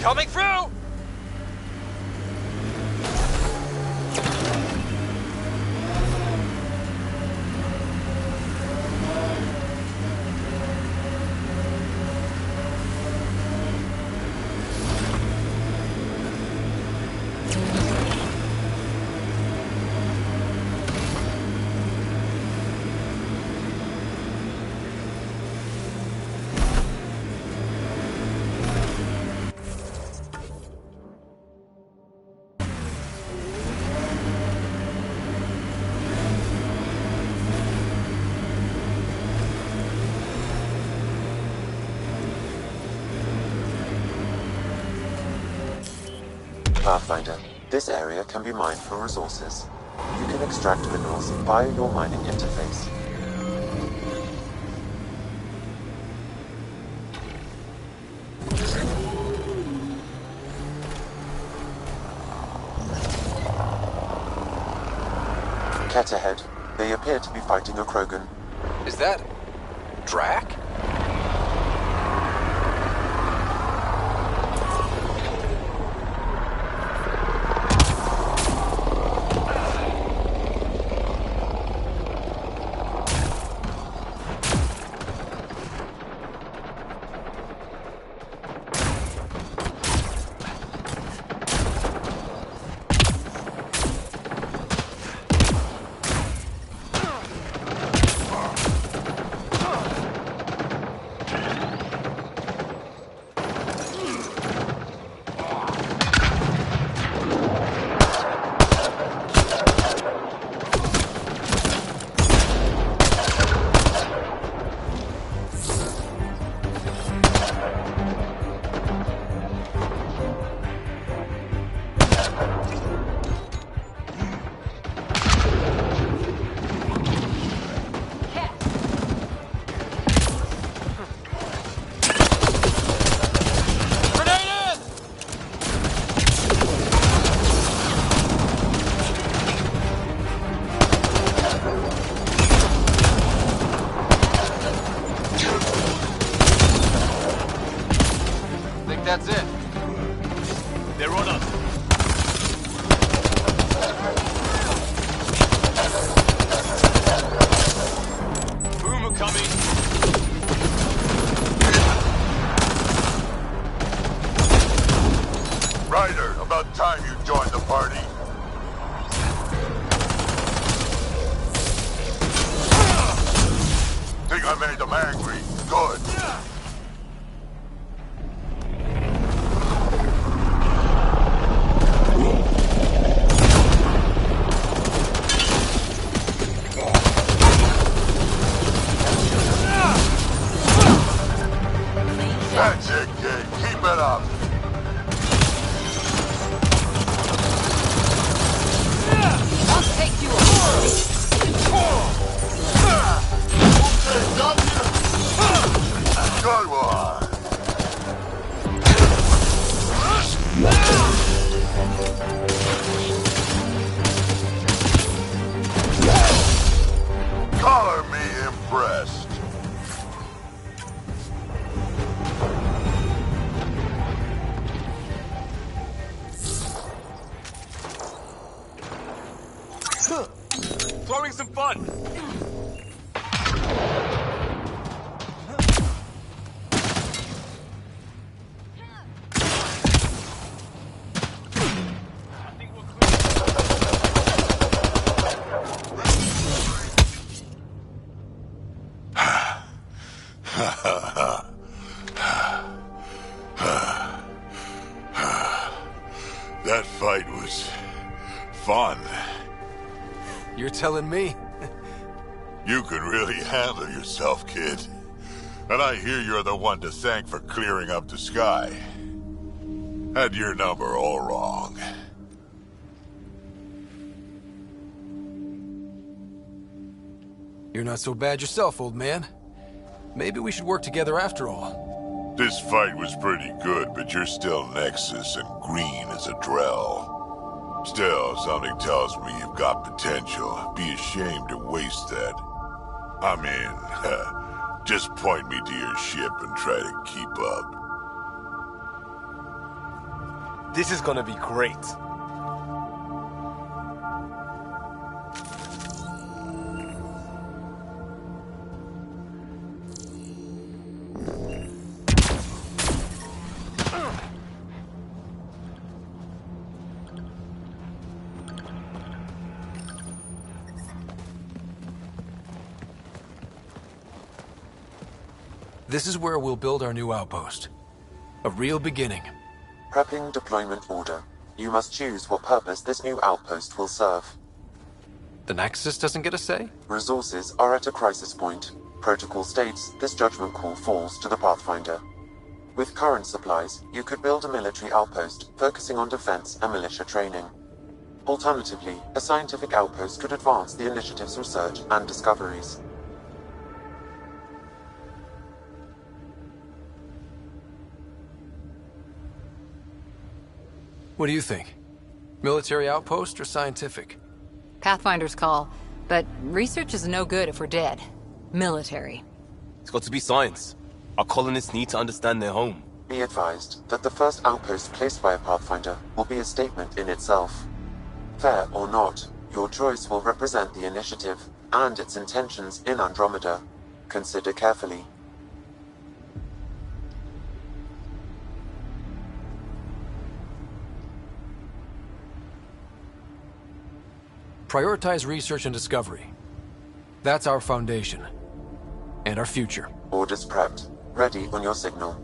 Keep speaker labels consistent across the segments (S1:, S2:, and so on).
S1: Coming through!
S2: Pathfinder, this area can be mined for resources. You can extract minerals via your mining interface. Cat ahead. They appear to be fighting a Krogan.
S1: Is that... Drac? That's it. They're on us. Boom coming.
S3: Ryder, about time you joined the party. Think I made them angry. Good. That's it, kid. Keep it up.
S4: I'll take you
S3: Good one. Color me impressed.
S1: Throwing some fun.
S3: That fight was fun.
S1: You're telling me?
S3: You can really handle yourself, kid. And I hear you're the one to thank for clearing up the sky. Had your number all wrong.
S1: You're not so bad yourself, old man. Maybe we should work together after all.
S3: This fight was pretty good, but you're still Nexus and green as a Drell. Still, something tells me you've got potential. Be ashamed to waste that. I mean, just point me to your ship and try to keep up.
S5: This is gonna be great.
S1: This is where we'll build our new outpost. A real beginning.
S2: Prepping deployment order. You must choose what purpose this new outpost will serve.
S1: The Nexus doesn't get a say?
S2: Resources are at a crisis point. Protocol states this judgment call falls to the Pathfinder. With current supplies, you could build a military outpost focusing on defense and militia training. Alternatively, a scientific outpost could advance the initiative's research and discoveries.
S1: What do you think? Military outpost or scientific?
S4: Pathfinder's call, but research is no good if we're dead. Military.
S5: It's got to be science. Our colonists need to understand their home.
S2: Be advised that the first outpost placed by a Pathfinder will be a statement in itself. Fair or not, your choice will represent the initiative and its intentions in Andromeda. Consider carefully.
S1: Prioritize research and discovery. That's our foundation. And our future.
S2: Orders prepped. Ready on your signal.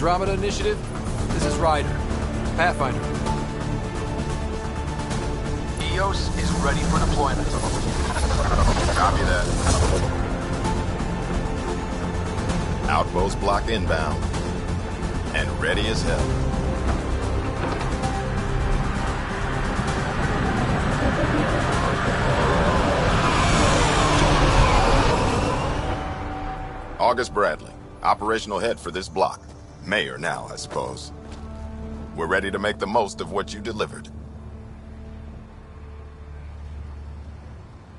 S1: Andromeda Initiative, this is Ryder. Pathfinder. EOS is ready for deployment.
S6: Copy that. Outpost block inbound. And ready as hell. August Bradley, operational head for this block. Mayor now, I suppose. We're ready to make the most of what you delivered.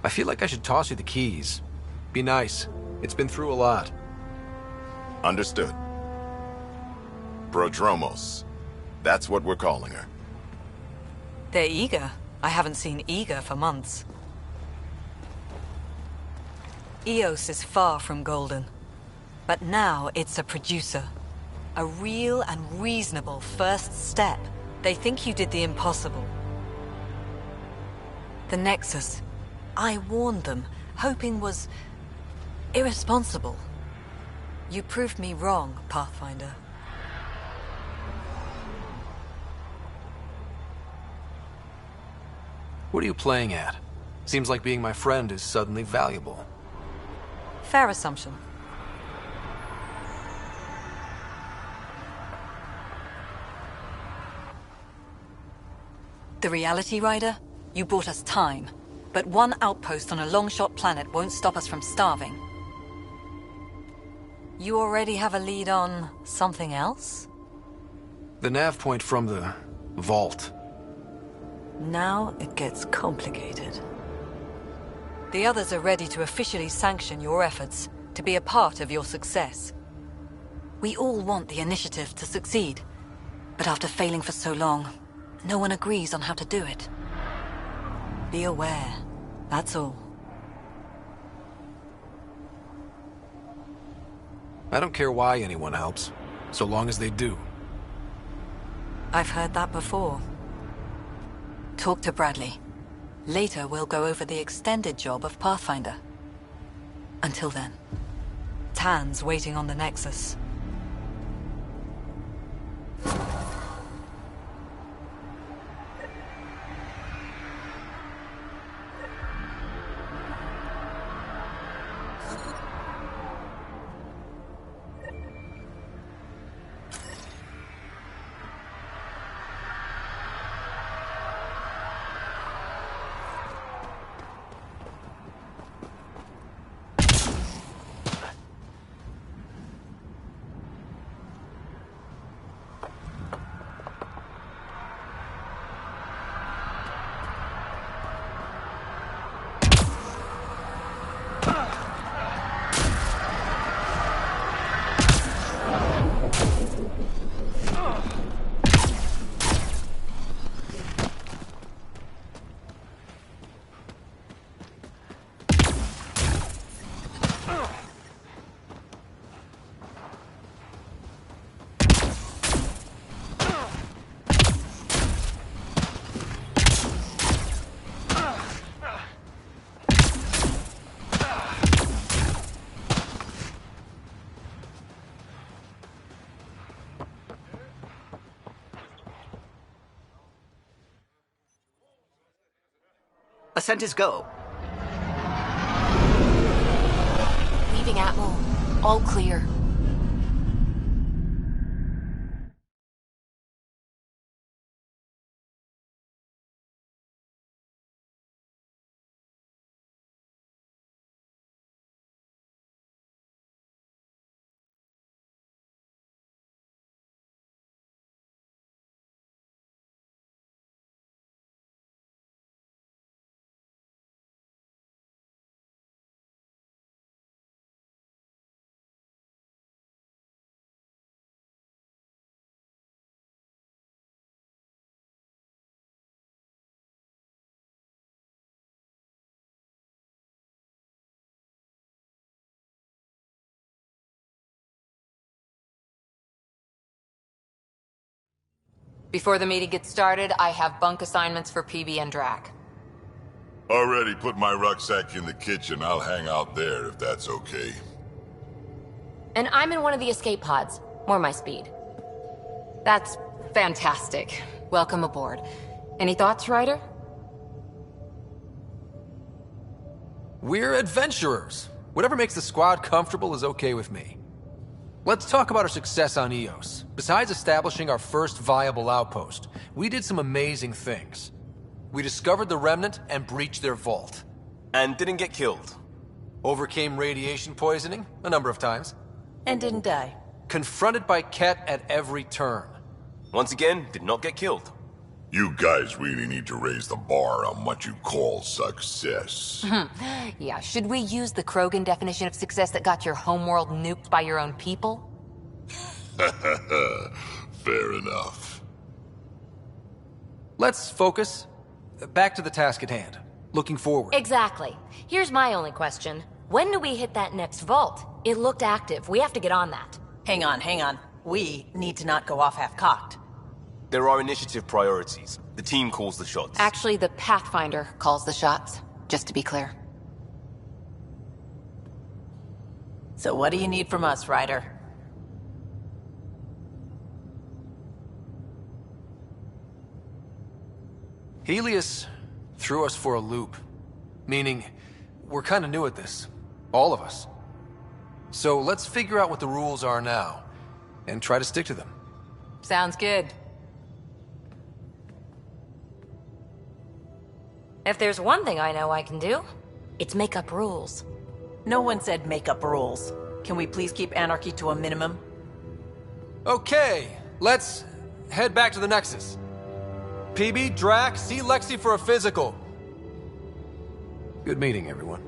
S1: I feel like I should toss you the keys. Be nice. It's been through a lot.
S6: Understood. Prodromos. That's what we're calling her.
S7: They're eager. I haven't seen eager for months. EOS is far from golden. But now it's a producer. A real and reasonable first step. They think you did the impossible. The Nexus. I warned them, hoping was irresponsible. You proved me wrong, Pathfinder.
S1: What are you playing at? Seems like being my friend is suddenly valuable.
S7: Fair assumption. The reality, Ryder? You bought us time. But one outpost on a long-shot planet won't stop us from starving. You already have a lead on something else?
S1: The nav point from the vault.
S7: Now it gets complicated. The others are ready to officially sanction your efforts, to be a part of your success. We all want the initiative to succeed, but after failing for so long, no one agrees on how to do it. Be aware, that's all.
S1: I don't care why anyone helps, so long as they do.
S7: I've heard that before. Talk to Bradley. Later we'll go over the extended job of Pathfinder. Until then, Tan's waiting on the Nexus.
S8: Ascent is go.
S9: Leaving Atmo. All clear. Before the meeting gets started, I have bunk assignments for PB and Drac.
S3: Already put my rucksack in the kitchen. I'll hang out there if that's okay.
S9: And I'm in one of the escape pods. More my speed.
S4: That's fantastic. Welcome aboard. Any thoughts, Ryder?
S1: We're adventurers. Whatever makes the squad comfortable is okay with me. Let's talk about our success on Eos. Besides establishing our first viable outpost, we did some amazing things. We discovered the Remnant and breached their vault.
S5: And didn't get killed.
S1: Overcame radiation poisoning a number of times.
S7: And didn't die.
S1: Confronted by Ket at every turn.
S5: Once again, did not get killed.
S3: You guys really need to raise the bar on what you call success.
S9: Yeah, should we use the Krogan definition of success that got your homeworld nuked by your own people?
S3: Fair enough.
S1: Let's focus. Back to the task at hand. Looking forward.
S9: Exactly. Here's my only question. When do we hit that next vault? It looked active. We have to get on that.
S7: Hang on. We need to not go off half-cocked.
S5: There are initiative priorities. The team calls the shots.
S4: Actually, the Pathfinder calls the shots, just to be clear.
S7: So what do you need from us, Ryder?
S1: Helios threw us for a loop. Meaning, we're kind of new at this. All of us. So let's figure out what the rules are now, and try to stick to them.
S4: Sounds good.
S9: If there's one thing I know I can do, it's make up rules.
S7: No one said make up rules. Can we please keep anarchy to a minimum?
S1: Okay, let's head back to the Nexus. PB, Drac, see Lexi for a physical. Good meeting, everyone.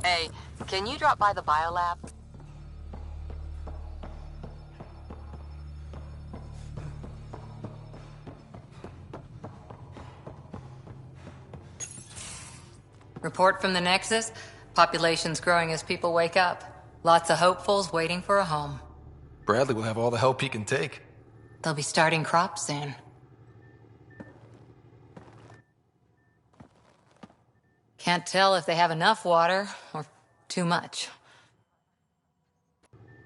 S9: Hey, can you drop by the biolab?
S4: Report from the Nexus. Population's growing as people wake up. Lots of hopefuls waiting for a home.
S1: Bradley will have all the help he can take.
S4: They'll be starting crops soon. Can't tell if they have enough water or too much.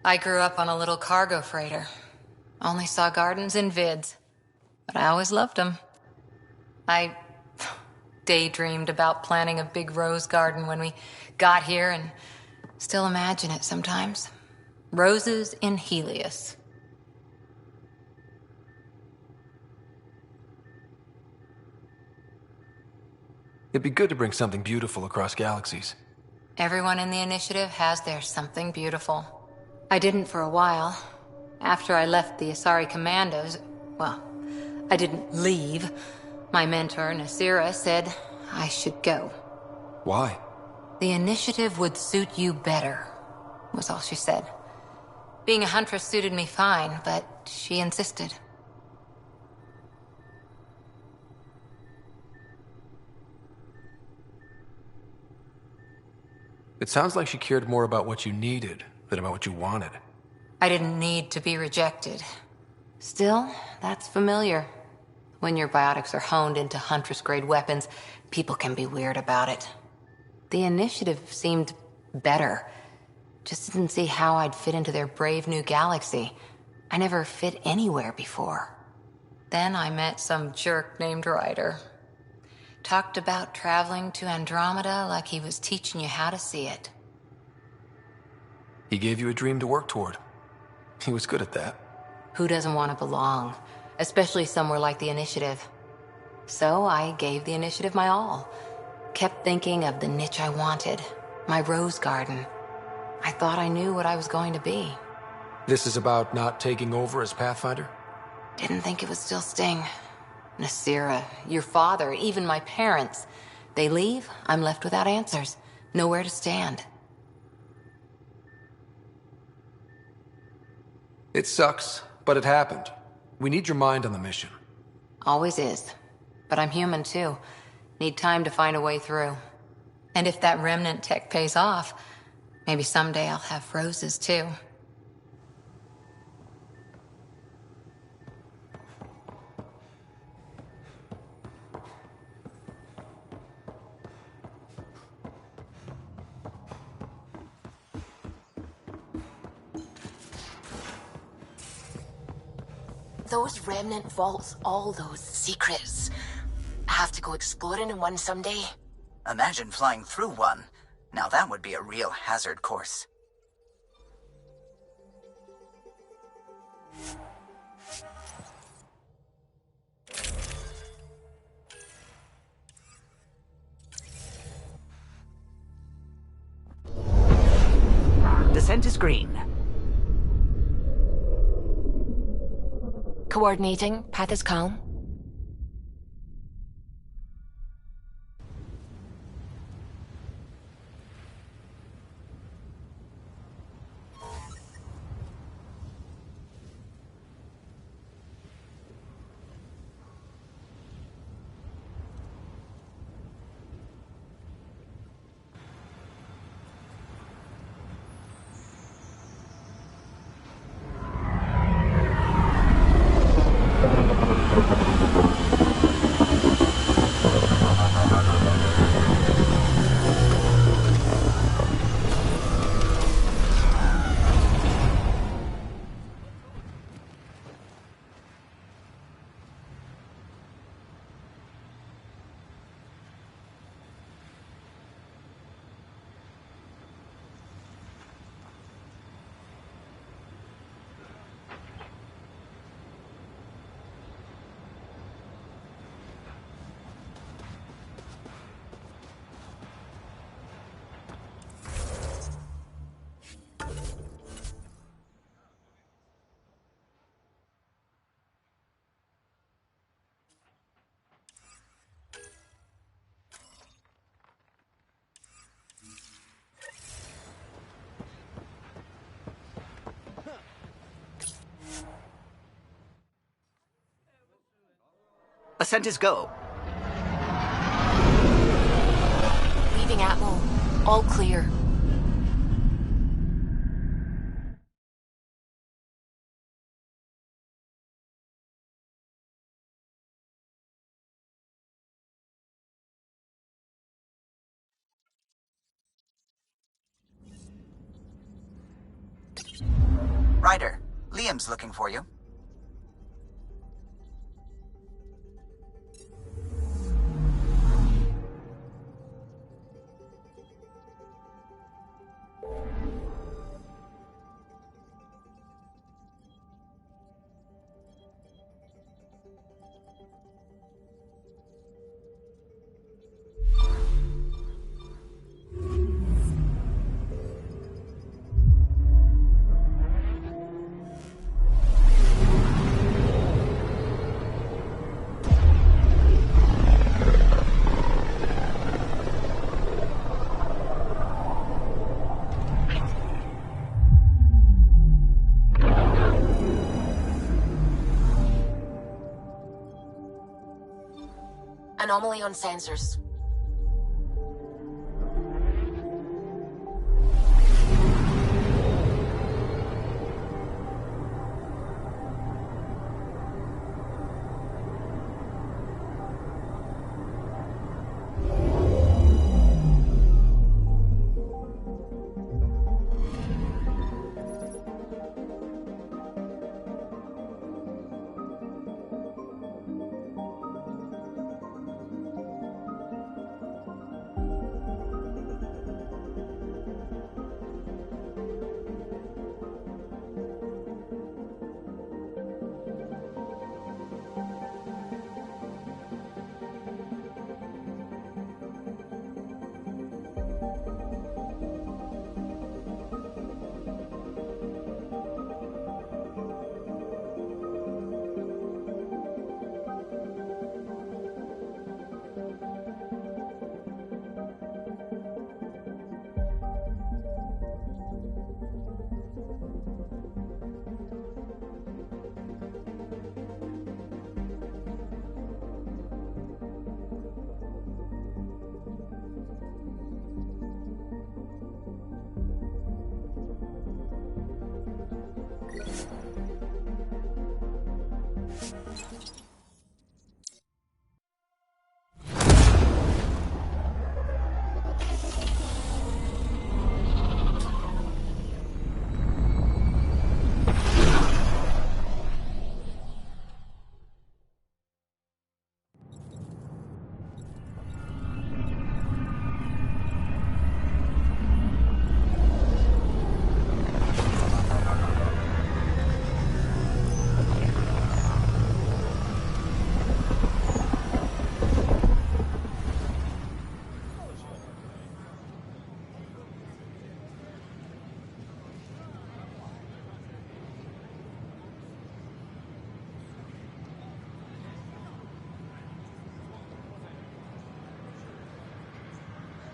S4: I grew up on a little cargo freighter. Only saw gardens in vids, but I always loved them. I daydreamed about planting a big rose garden when we got here and still imagine it sometimes. Roses in Helios.
S1: It'd be good to bring something beautiful across galaxies.
S4: Everyone in the initiative has their something beautiful. I didn't for a while. After I left the Asari Commandos, well, I didn't leave. My mentor, Nasira, said I should go.
S1: Why?
S4: The initiative would suit you better, was all she said. Being a huntress suited me fine, but she insisted.
S1: It sounds like she cared more about what you needed than about what you wanted.
S4: I didn't need to be rejected. Still, that's familiar. When your biotics are honed into Huntress-grade weapons, people can be weird about it. The initiative seemed better. Just didn't see how I'd fit into their brave new galaxy. I never fit anywhere before. Then I met some jerk named Ryder. Talked about traveling to Andromeda like he was teaching you how to see it.
S1: He gave you a dream to work toward. He was good at that.
S4: Who doesn't want to belong? Especially somewhere like the Initiative. So I gave the Initiative my all. Kept thinking of the niche I wanted. My rose garden. I thought I knew what I was going to be.
S1: This is about not taking over as Pathfinder?
S4: Didn't think it would still sting. Nasira, your father, even my parents. They leave, I'm left without answers. Nowhere to stand.
S1: It sucks, but it happened. We need your mind on the mission.
S4: Always is. But I'm human too. Need time to find a way through. And if that remnant tech pays off, maybe someday I'll have roses too.
S9: Those remnant vaults, all those secrets. I have to go exploring in one someday.
S8: Imagine flying through one. Now that would be a real hazard course. Descent is green.
S9: Coordinating. Path is calm.
S8: Ascent is go.
S9: Leaving Atmo. All clear.
S8: Ryder, Liam's looking for you.
S9: Anomaly on sensors.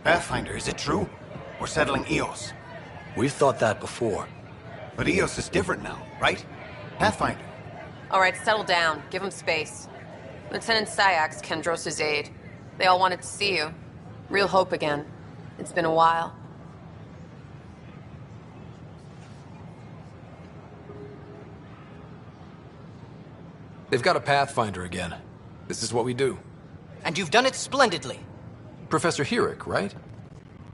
S10: Pathfinder, is it true? We're settling Eos.
S11: We've thought that before.
S10: But Eos is different now, right? Pathfinder.
S12: All right, settle down. Give him space. Lieutenant Syax, Kendros' aide. They all wanted to see you. Real hope again. It's been a while.
S1: They've got a Pathfinder again. This is what we do.
S13: And you've done it splendidly.
S1: Professor Herrick, right?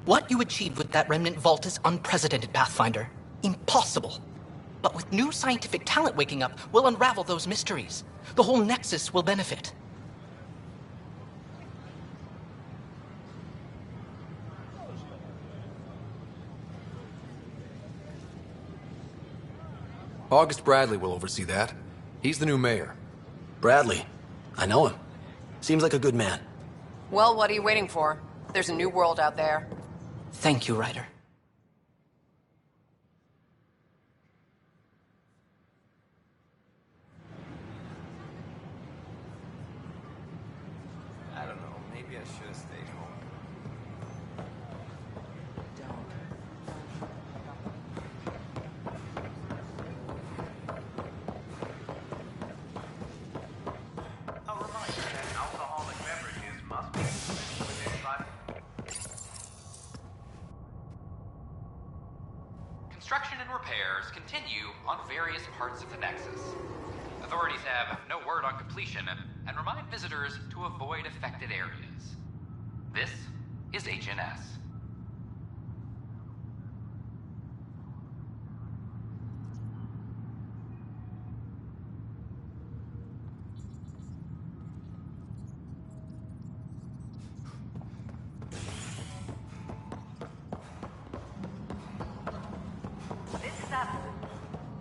S13: What you achieved with that remnant vault is unprecedented, Pathfinder. Impossible. But with new scientific talent waking up, we'll unravel those mysteries. The whole Nexus will benefit.
S1: August Bradley will oversee that. He's the new mayor.
S11: Bradley. I know him. Seems like a good man.
S12: Well, what are you waiting for? There's a new world out there.
S13: Thank you, Ryder.
S5: I don't know. Maybe I should have stayed home.
S14: A reminder that alcoholic beverages must be consumed within 5. Construction and repairs continue on various parts of the Nexus. Authorities have no word on completion and remind visitors to avoid affected areas. This is HNS.
S7: This is Adam.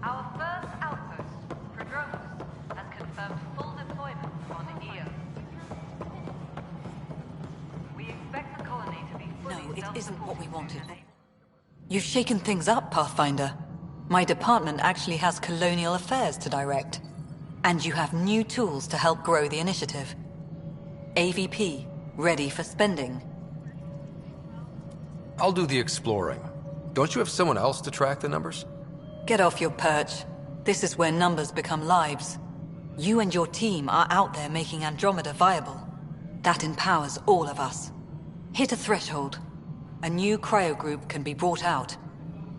S7: Our first outpost, Prodromos, has confirmed full deployment on Eos. We expect the colony to be fully No, it isn't what we wanted. self-supporting. You've shaken things up, Pathfinder. My department actually has colonial affairs to direct. And you have new tools to help grow the initiative. AVP, ready for spending.
S1: I'll do the exploring. Don't you have someone else to track the numbers?
S7: Get off your perch. This is where numbers become lives. You and your team are out there making Andromeda viable. That empowers all of us. Hit a threshold. A new cryo group can be brought out.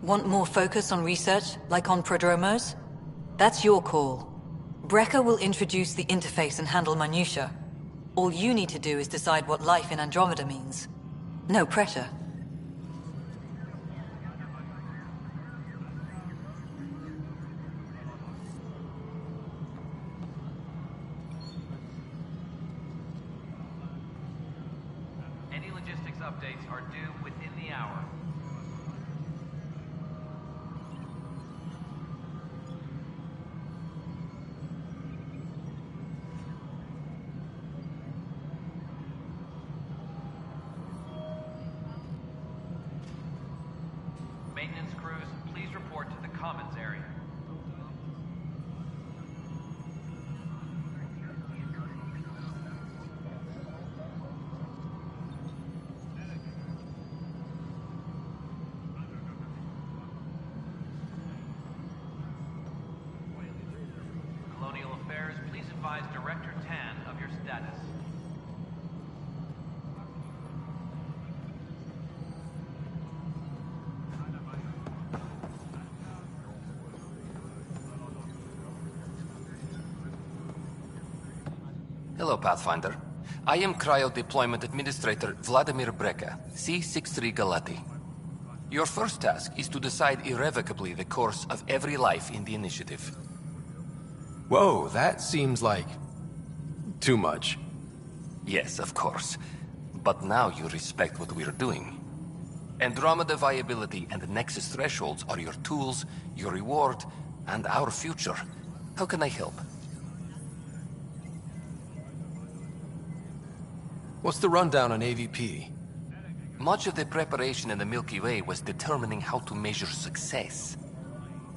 S7: Want more focus on research, like on Prodromos? That's your call. Brecker will introduce the interface and handle minutiae. All you need to do is decide what life in Andromeda means. No pressure.
S14: Any logistics updates are due within the hour. Maintenance crews, please report to the commons area. Colonial Affairs, please advise Director Tan of your status.
S15: Hello, Pathfinder. I am Cryo Deployment Administrator Vladimir Brecker, C-63 Galati. Your first task is to decide irrevocably the course of every life in the initiative.
S1: Whoa, that seems like... too much.
S15: Yes, of course. But now you respect what we're doing. Andromeda viability and the Nexus thresholds are your tools, your reward, and our future. How can I help?
S1: What's the rundown on AVP?
S15: Much of the preparation in the Milky Way was determining how to measure success.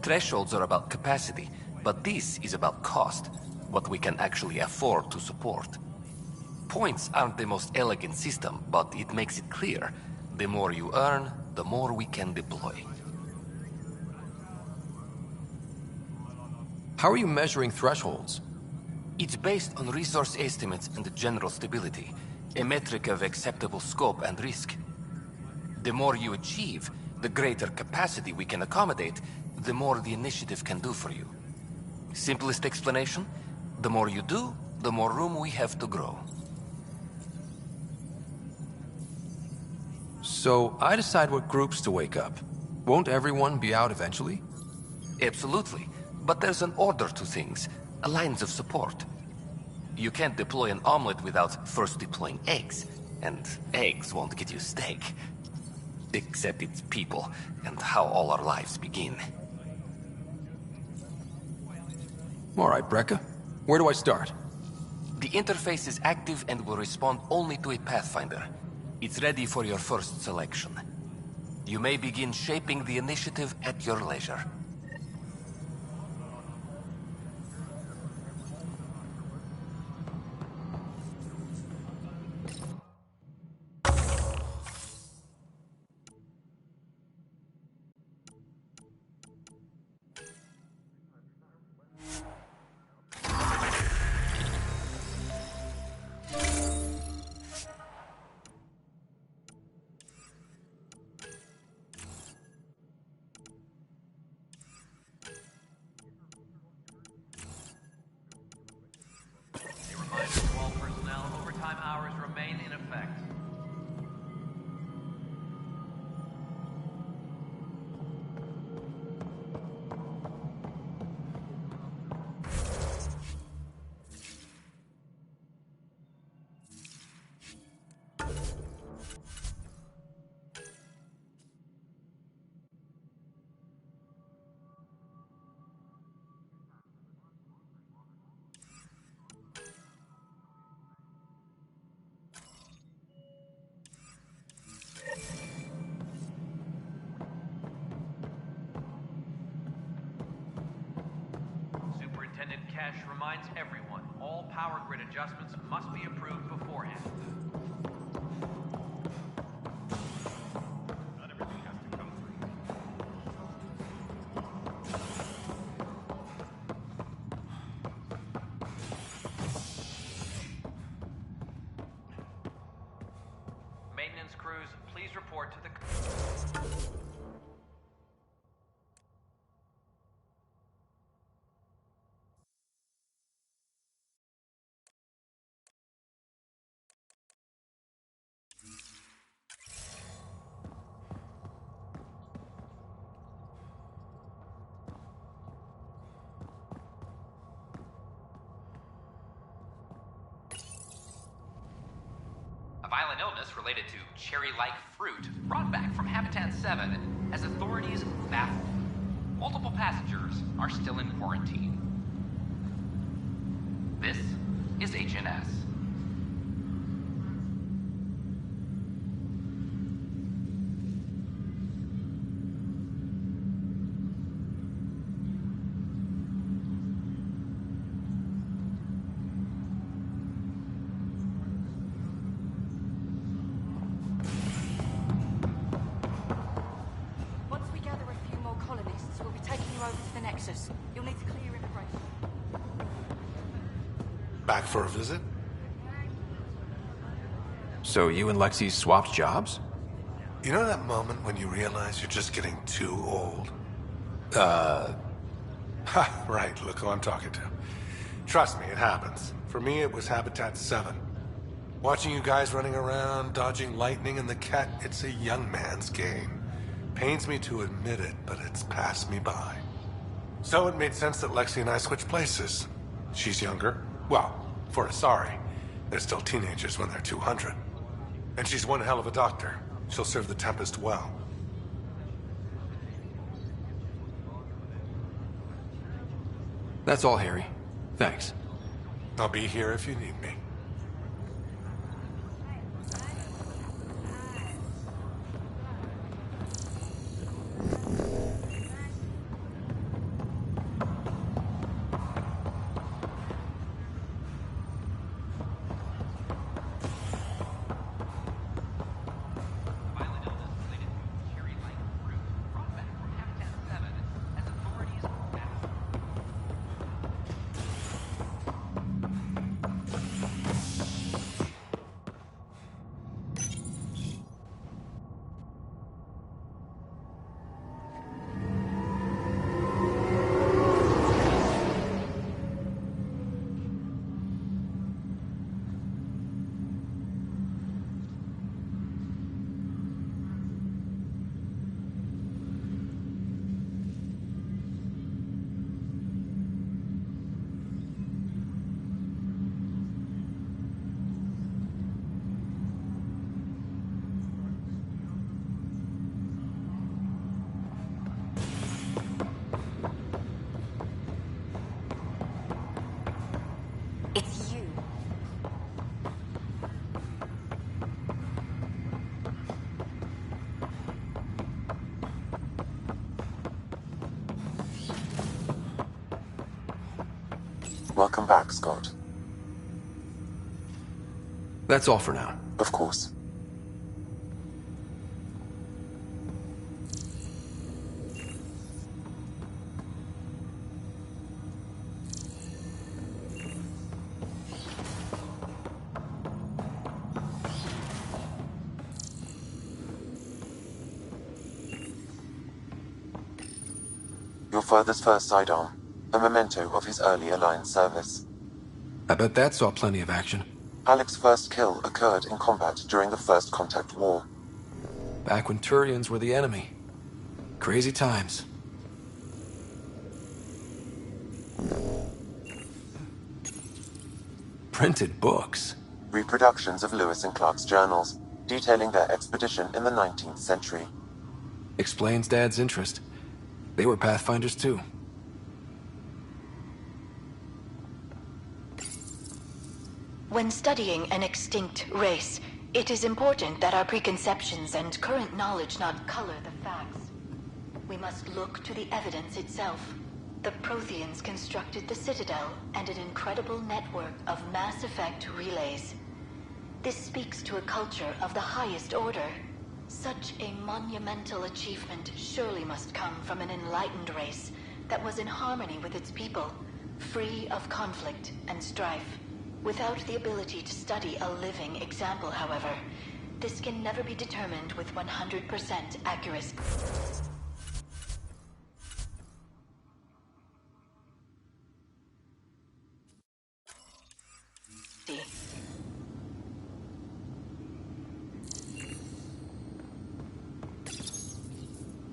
S15: Thresholds are about capacity, but this is about cost, what we can actually afford to support. Points aren't the most elegant system, but it makes it clear. The more you earn, the more we can deploy.
S1: How are you measuring thresholds?
S15: It's based on resource estimates and general stability, a metric of acceptable scope and risk. The more you achieve, the greater capacity we can accommodate, the more the initiative can do for you. Simplest explanation, the more you do, the more room we have to grow.
S1: So I decide what groups to wake up. Won't everyone be out eventually?
S15: Absolutely. But there's an order to things, lines of support. You can't deploy an omelet without first deploying eggs, and eggs won't get you steak. Except it's people, and how all our lives begin.
S1: All right, Brekka. Where do I start?
S15: The interface is active and will respond only to a Pathfinder. It's ready for your first selection. You may begin shaping the initiative at your leisure.
S14: Cash reminds everyone, all power grid adjustments must be approved beforehand. Not everything has to come through. Maintenance crews, please report to the... A violent illness related to cherry-like fruit brought back from Habitat 7 as authorities baffled. Multiple passengers are still in quarantine. This is HNS.
S16: You'll need to clear immigration.
S17: Back for a visit?
S1: So you and Lexi swapped jobs?
S17: You know that moment when you realize you're just getting too old? Right, look who I'm talking to. Trust me, it happens. For me, it was Habitat 7. Watching you guys running around, dodging lightning and the cat, it's a young man's game. Pains me to admit it, but it's passed me by. So it made sense that Lexi and I switched places. She's younger. Well, for Asari. They're still teenagers when they're 200. And she's one hell of a doctor. She'll serve the Tempest well.
S1: That's all, Harry. Thanks.
S17: I'll be here if you need me.
S14: Violent
S16: It's you.
S2: Welcome back, Scott.
S1: That's all for now.
S2: Of course. Your father's first sidearm, a memento of his early Alliance service.
S1: I bet that saw plenty of action.
S2: Alec's first kill occurred in combat during the First Contact War.
S1: Back when Turians were the enemy. Crazy times. Printed books.
S2: Reproductions of Lewis and Clark's journals, detailing their expedition in the 19th century.
S1: Explains Dad's interest. They were Pathfinders too.
S9: When studying an extinct race, it is important that our preconceptions and current knowledge not color the facts. We must look to the evidence itself. The Protheans constructed the Citadel and an incredible network of mass effect relays. This speaks to a culture of the highest order. Such a monumental achievement surely must come from an enlightened race that was in harmony with its people, free of conflict and strife. Without the ability to study a living example, however, this can never be determined with 100% accuracy.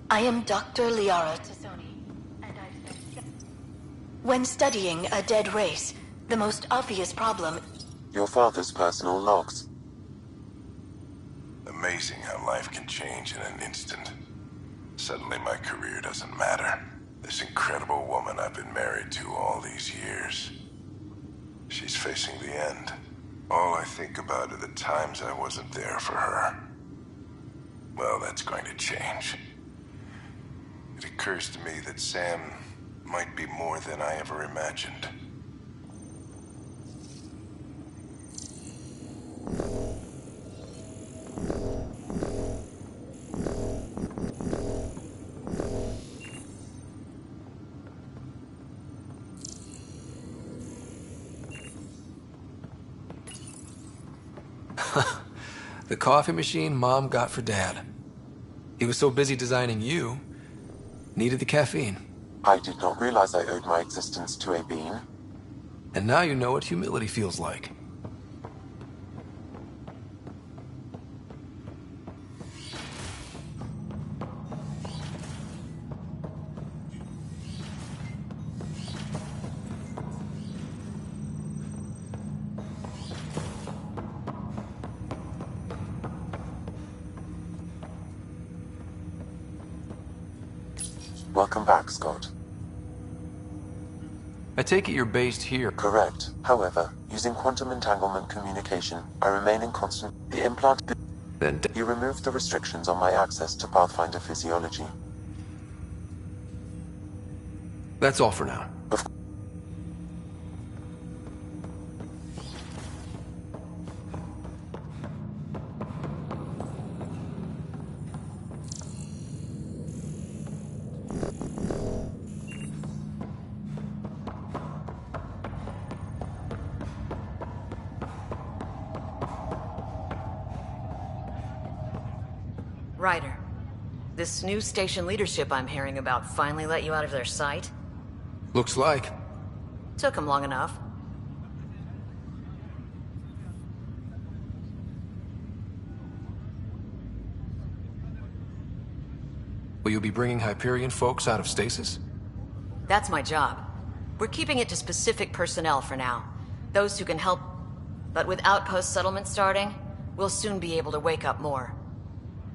S9: I am Dr. Liara Tassoni, and I've spent... When studying a dead race, the most obvious problem...
S2: Your father's personal logs.
S3: Amazing how life can change in an instant. Suddenly my career doesn't matter. This incredible woman I've been married to all these years. She's facing the end. All I think about are the times I wasn't there for her. Well, that's going to change. It occurs to me that Sam might be more than I ever imagined.
S1: The coffee machine Mom got for Dad. He was so busy designing you, needed the caffeine.
S2: I did not realize I owed my existence to a bean.
S1: And now you know what humility feels like.
S2: Welcome back, Scott.
S1: I take it you're based here.
S2: Correct. However, using quantum entanglement communication, I remain in constant... The implant...
S1: Then
S2: you removed the restrictions on my access to Pathfinder physiology.
S1: That's all for now.
S18: Ryder, this new station leadership I'm hearing about finally let you out of their sight?
S1: Looks like.
S18: Took them long enough.
S1: Will you be bringing Hyperion folks out of stasis?
S18: That's my job. We're keeping it to specific personnel for now. Those who can help. But with outpost settlement starting, we'll soon be able to wake up more.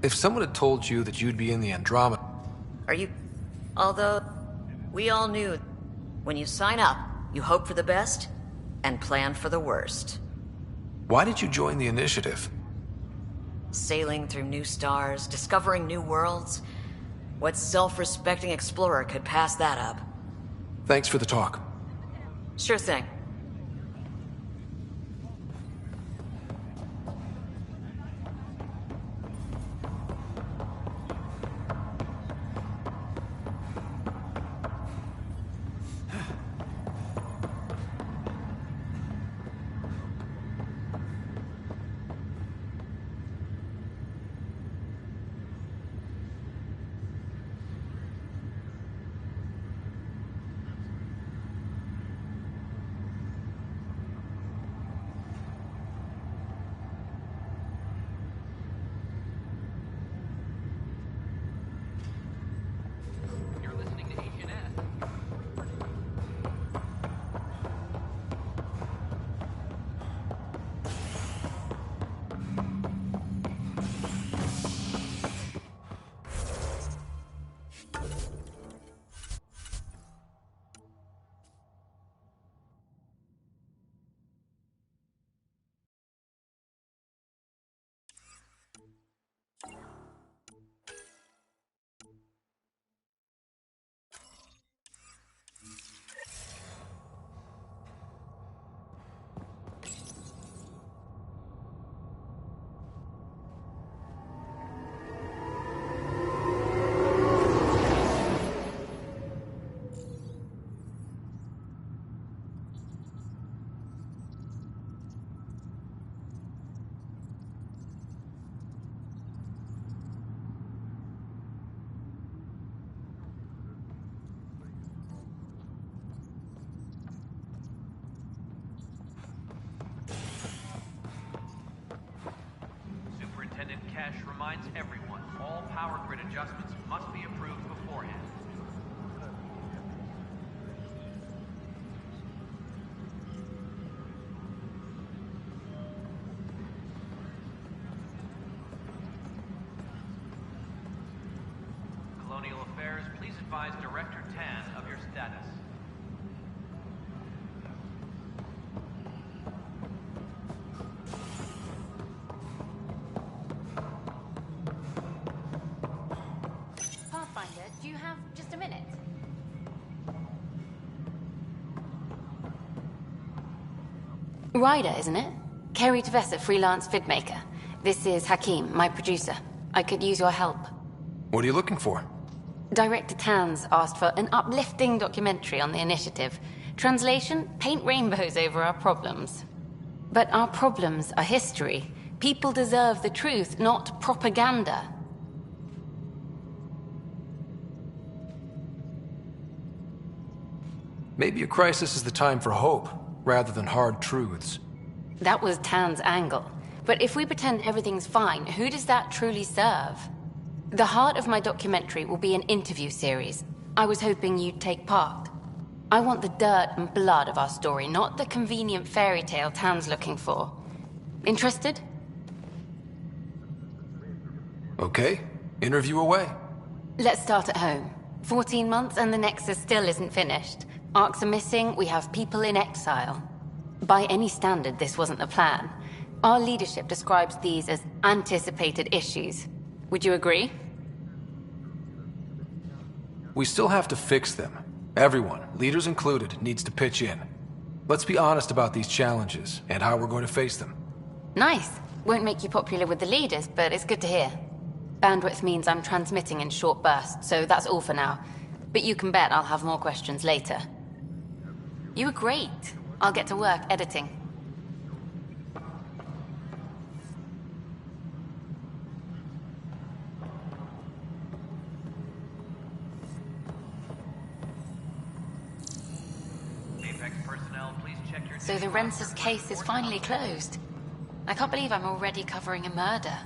S1: If someone had told you that you'd be in the Andromeda...
S18: Are you... Although, we all knew, when you sign up, you hope for the best, and plan for the worst.
S1: Why did you join the initiative?
S18: Sailing through new stars, discovering new worlds. What self-respecting explorer could pass that up?
S1: Thanks for the talk.
S18: Sure thing.
S14: Superintendent Cash reminds everyone all power grid adjustments must be approved beforehand. Colonial Affairs, please advise Director Tan of your status.
S16: Pathfinder, do you have just a minute?
S19: Ryder, isn't it? Kerry Tavessa, freelance vidmaker. This is Hakim, my producer. I could use your help.
S1: What are you looking for?
S19: Director Tan's asked for an uplifting documentary on the initiative. Translation, paint rainbows over our problems. But our problems are history. People deserve the truth, not propaganda.
S1: Maybe a crisis is the time for hope, rather than hard truths.
S19: That was Tan's angle. But if we pretend everything's fine, who does that truly serve? The heart of my documentary will be an interview series. I was hoping you'd take part. I want the dirt and blood of our story, not the convenient fairy tale Tan's looking for. Interested?
S1: Okay, interview away.
S19: Let's start at home. 14 months and the Nexus still isn't finished. Arcs are missing, we have people in exile. By any standard, this wasn't the plan. Our leadership describes these as anticipated issues. Would you agree?
S1: We still have to fix them. Everyone, leaders included, needs to pitch in. Let's be honest about these challenges and how we're going to face them.
S19: Nice. Won't make you popular with the leaders, but it's good to hear. Bandwidth means I'm transmitting in short bursts, so that's all for now. But you can bet I'll have more questions later. You were great. I'll get to work editing.
S14: Apex personnel, please check your...
S19: So the Rensis case is finally closed. I can't believe I'm already covering a murder.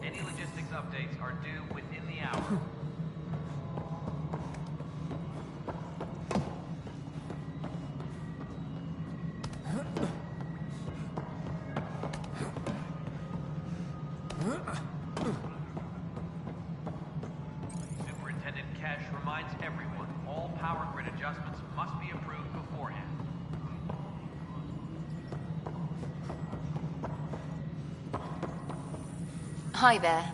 S14: Any logistics updates are due within the hour. Superintendent Cash reminds everyone all power grid adjustments must be approved beforehand.
S19: Hi there.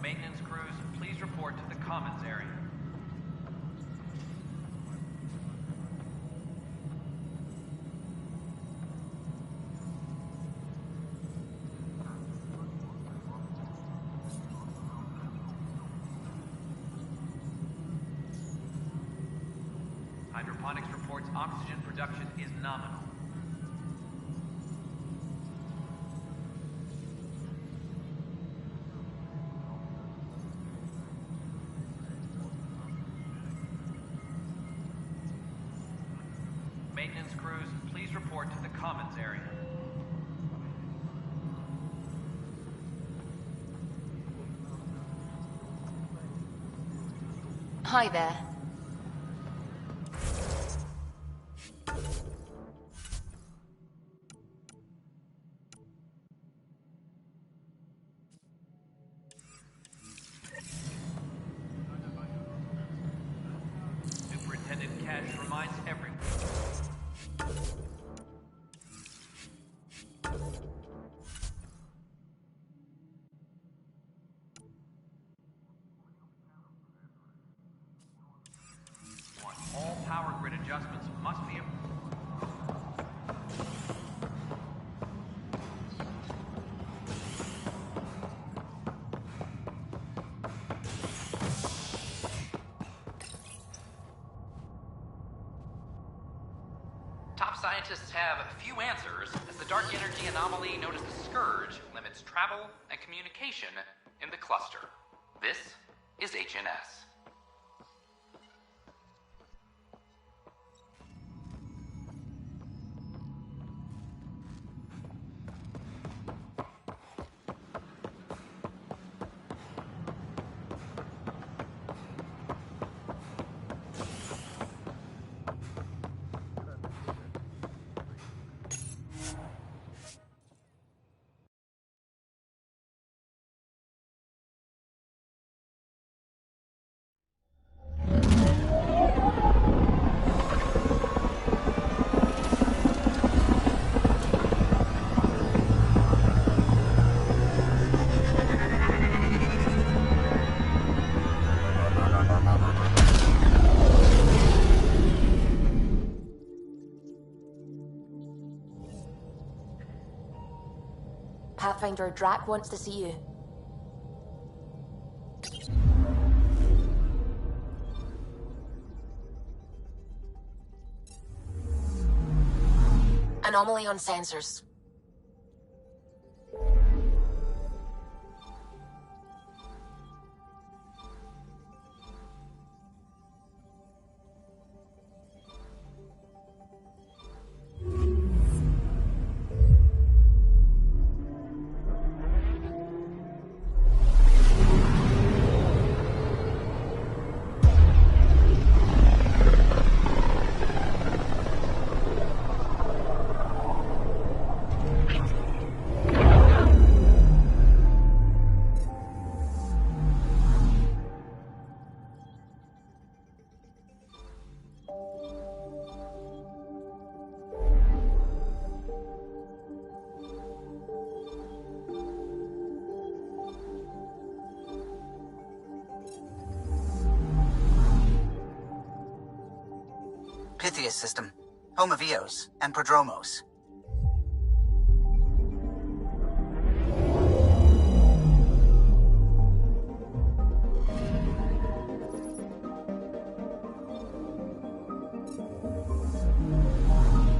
S14: Maintenance crews, please report to the commons area. Hydroponics reports oxygen production is nominal. Maintenance crews, please report to the commons area.
S19: Hi there.
S14: Superintendent Cash reminds everyone. All power grid adjustments must be approved. Top scientists have few answers, as the dark energy anomaly known as the Scourge limits travel and communication in the cluster. This is HNS.
S9: Pathfinder Drac wants to see you. Anomaly on sensors.
S8: Pythias system, home of Eos and Prodromos.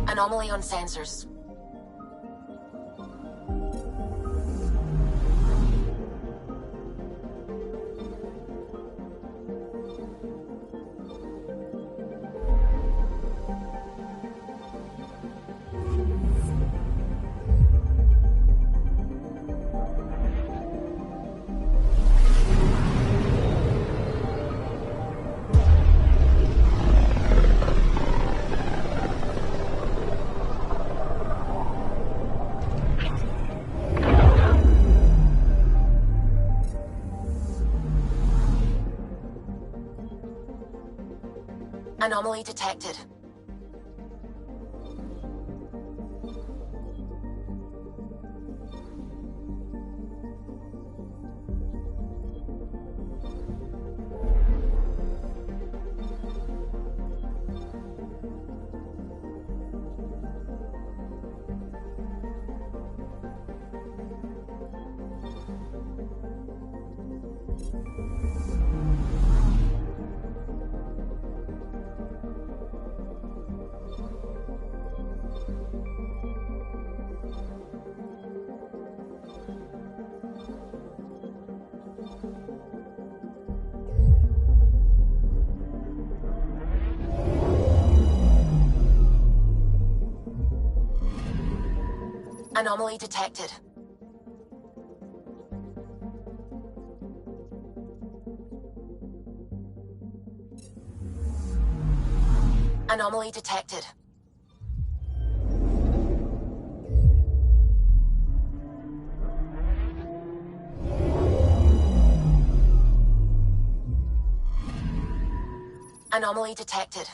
S9: Anomaly on sensors. Anomaly detected. Anomaly detected. Anomaly detected. Anomaly detected.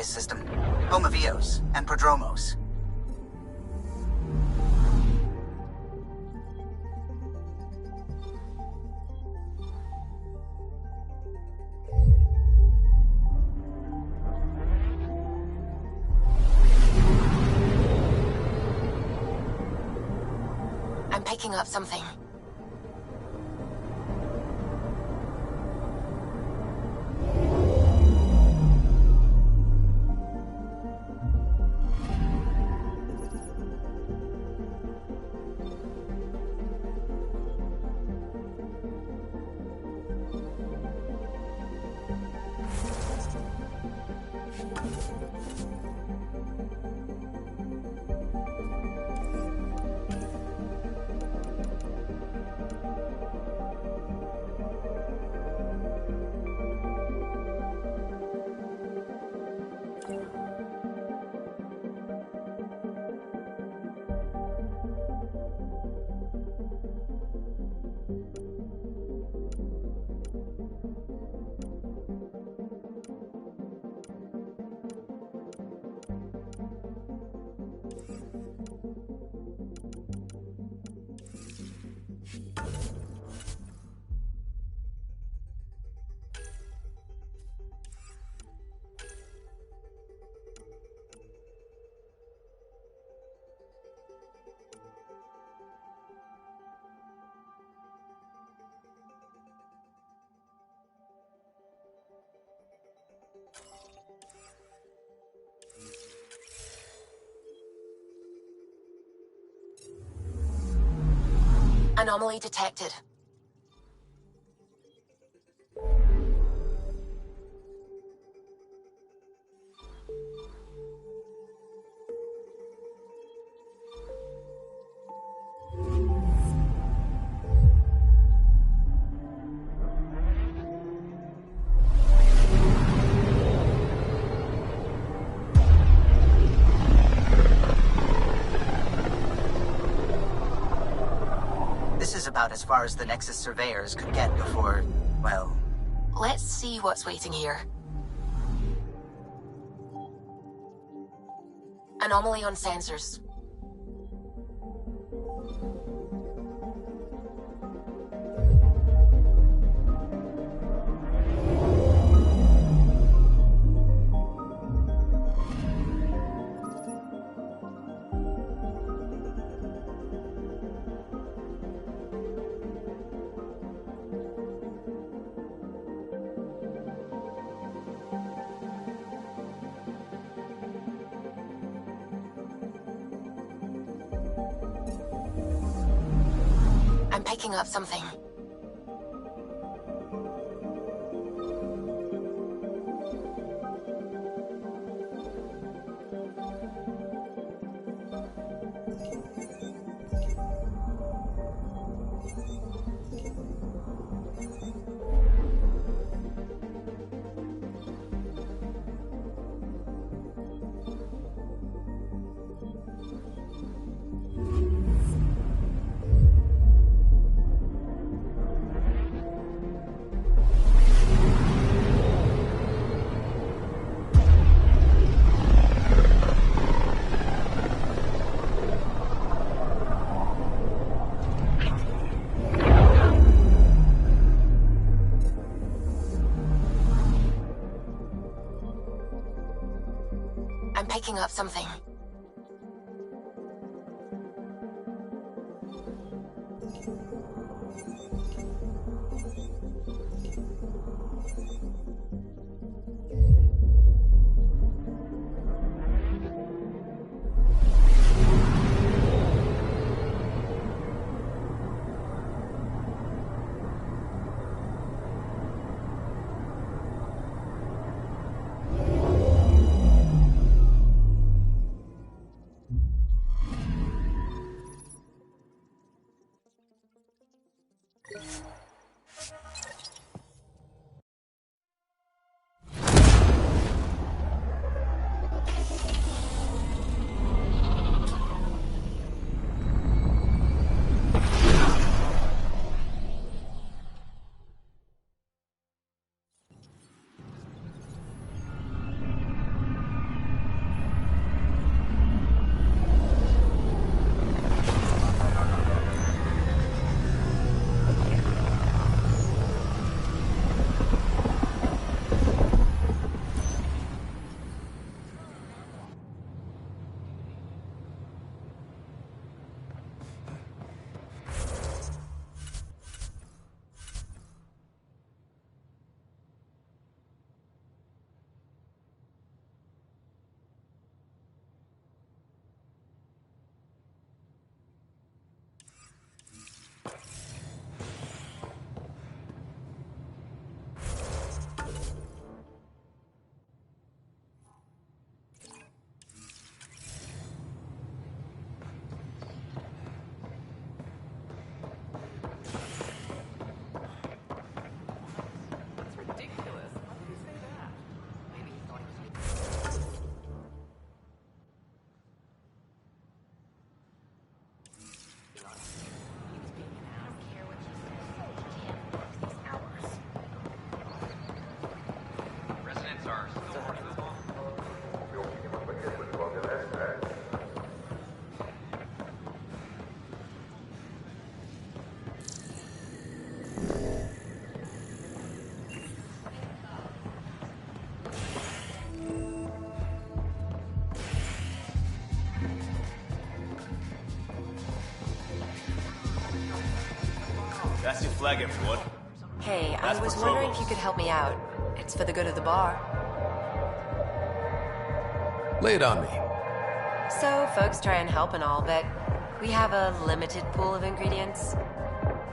S8: System, home of Eos and Prodromos.
S9: I'm picking up something. Anomaly detected.
S8: This is about as far as the Nexus surveyors could get before, well...
S9: Let's see what's waiting here. Anomaly on sensors.
S4: I'm picking up something. I'm picking up something.
S20: That's your flag, everyone.
S12: Hey,
S20: That's
S12: I was
S20: for
S12: wondering if
S20: Provost.
S12: you could help me out. It's for the good of the bar.
S1: Lay it on me.
S12: So, folks try and help and all, but we have a limited pool of ingredients.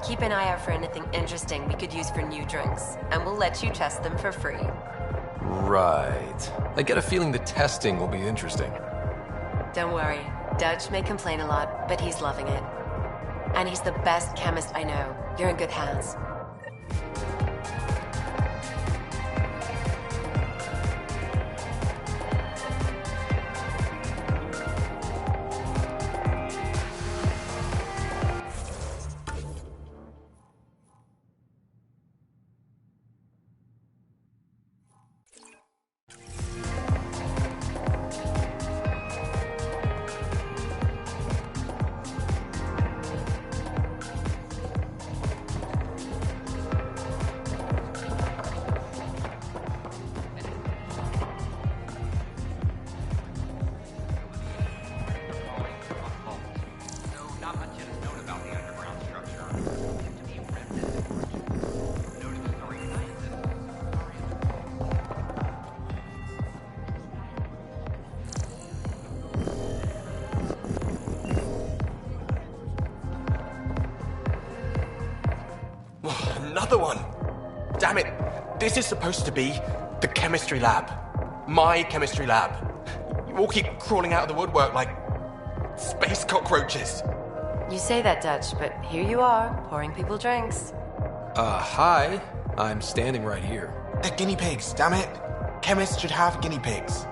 S12: Keep an eye out for anything interesting we could use for new drinks, and we'll let you test them for free.
S1: Right. I get a feeling the testing will be interesting.
S12: Don't worry. Dutch may complain a lot, but he's loving it. And he's the best chemist I know. You're in good hands.
S20: Another one! Damn it! This is supposed to be the chemistry lab. My chemistry lab. You all keep crawling out of the woodwork like space cockroaches.
S12: You say that, Dutch, but here you are, pouring people drinks.
S1: Hi. I'm standing right here.
S20: They're guinea pigs, damn it. Chemists should have guinea pigs.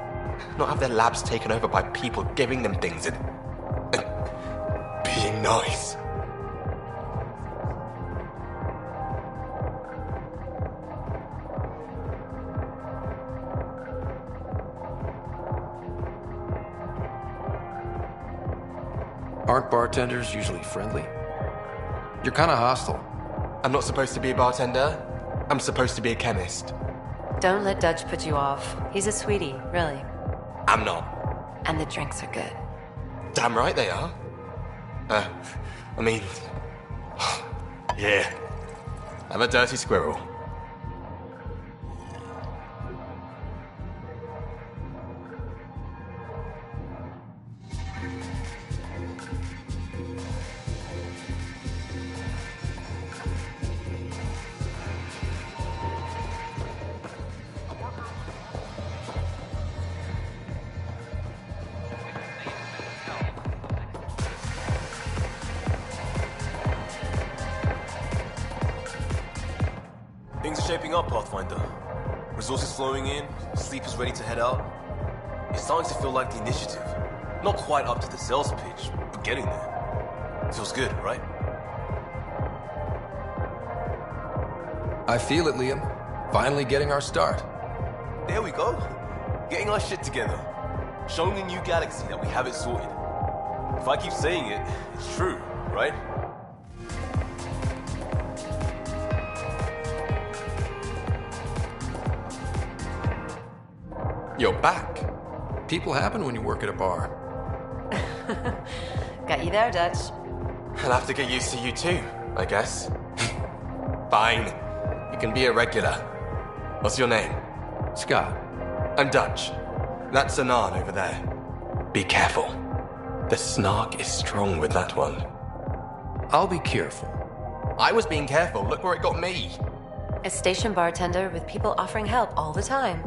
S20: Not have their labs taken over by people giving them things and being nice.
S1: Aren't bartenders usually friendly? You're kind of hostile.
S20: I'm not supposed to be a bartender. I'm supposed to be a chemist.
S12: Don't let Dutch put you off. He's a sweetie, really.
S20: I'm not.
S12: And the drinks are good.
S20: Damn right they are. I mean... yeah. I'm a dirty squirrel.
S5: Things are shaping up, Pathfinder. Resources flowing in, sleepers ready to head out. It's starting to feel like the initiative. Not quite up to the sales pitch, but getting there. Feels good, right?
S1: I feel it, Liam. Finally getting our start.
S5: There we go. Getting our shit together. Showing the new galaxy that we have it sorted. If I keep saying it, it's true, right?
S20: You're back.
S1: People happen when you work at a bar.
S12: Got you there, Dutch.
S20: I'll have to get used to you too, I guess. Fine. You can be a regular. What's your name?
S1: Scott.
S20: I'm Dutch. That's Anan over there. Be careful. The snark is strong with that one.
S1: I'll be careful.
S20: I was being careful. Look where it got me.
S12: A station bartender with people offering help all the time.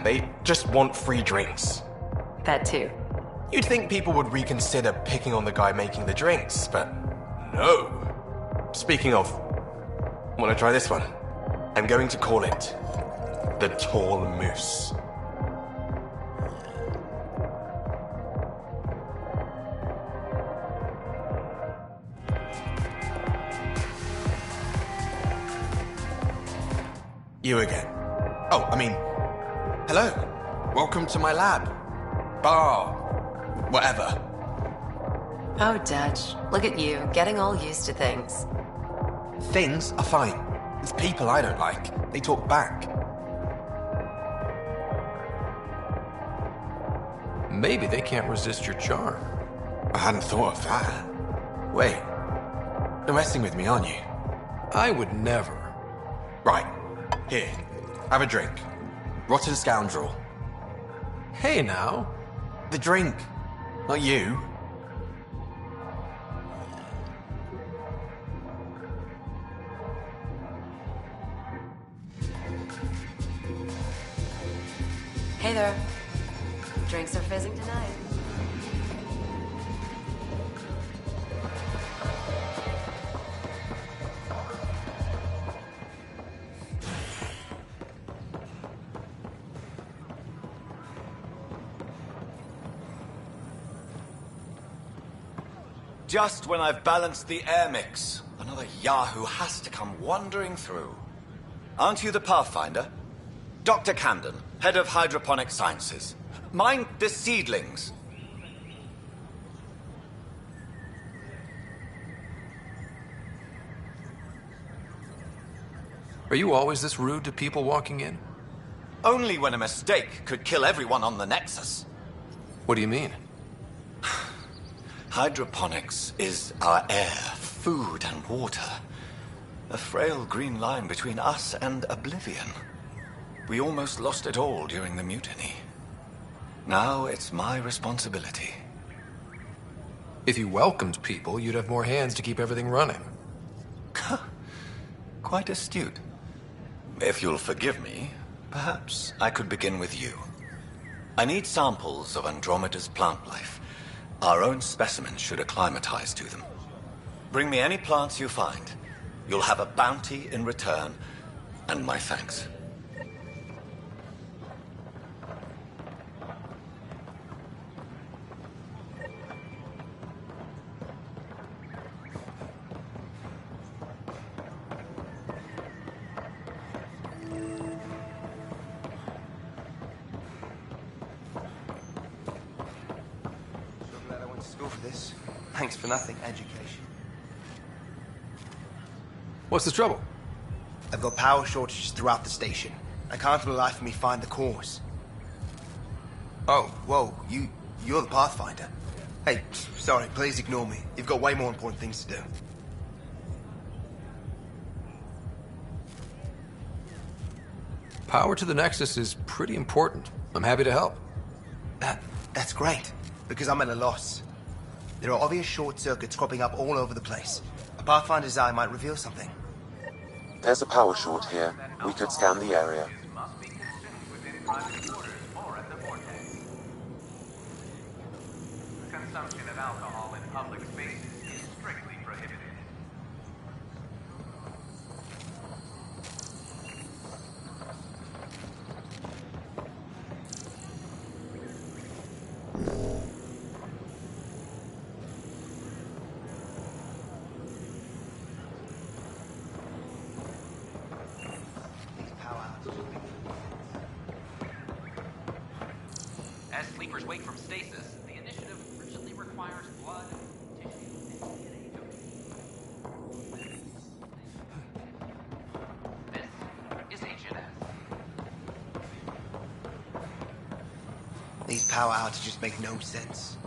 S20: They just want free drinks.
S12: That too.
S20: You'd think people would reconsider picking on the guy making the drinks, but no. Speaking of, wanna try this one? I'm going to call it the Tall Moose. You again. Oh, I mean, hello. Welcome to my lab. Bar. Whatever.
S12: Oh, Dutch. Look at you, getting all used to things.
S20: Things are fine. It's people I don't like. They talk back.
S1: Maybe they can't resist your charm.
S20: I hadn't thought of that. Wait. You're messing with me, aren't you?
S1: I would never.
S20: Right. Here. Have a drink. Rotten scoundrel.
S1: Hey now.
S20: The drink. Not you.
S12: Hey there. Drinks are fizzing tonight.
S10: Just when I've balanced the air mix, another Yahoo has to come wandering through. Aren't you the Pathfinder? Dr. Camden, head of hydroponic sciences. Mind the seedlings.
S1: Are you always this rude to people walking in?
S10: Only when a mistake could kill everyone on the Nexus.
S1: What do you mean?
S10: Hydroponics is our air, food, and water. A frail green line between us and oblivion. We almost lost it all during the mutiny. Now it's my responsibility.
S1: If you welcomed people, you'd have more hands to keep everything running.
S10: quite astute. If you'll forgive me, perhaps I could begin with you. I need samples of Andromeda's plant life. Our own specimens should acclimatize to them. Bring me any plants you find. You'll have a bounty in return, and my thanks.
S21: Thanks for nothing, education.
S1: What's the trouble?
S21: I've got power shortages throughout the station. I can't for the life of me find the cause. Oh, whoa, you're the Pathfinder. Hey, sorry, please ignore me. You've got way more important things to do.
S1: Power to the Nexus is pretty important. I'm happy to help.
S21: That's great, because I'm at a loss. There are obvious short circuits cropping up all over the place. A Pathfinder's eye might reveal something.
S2: There's a power short here. We could scan the area.
S14: Consumption of alcohol in public spaces is strictly prohibited. As sleepers wake from stasis, the initiative urgently requires blood, tissue, and DNA donation. This is Agent S.
S21: These power outages make no sense.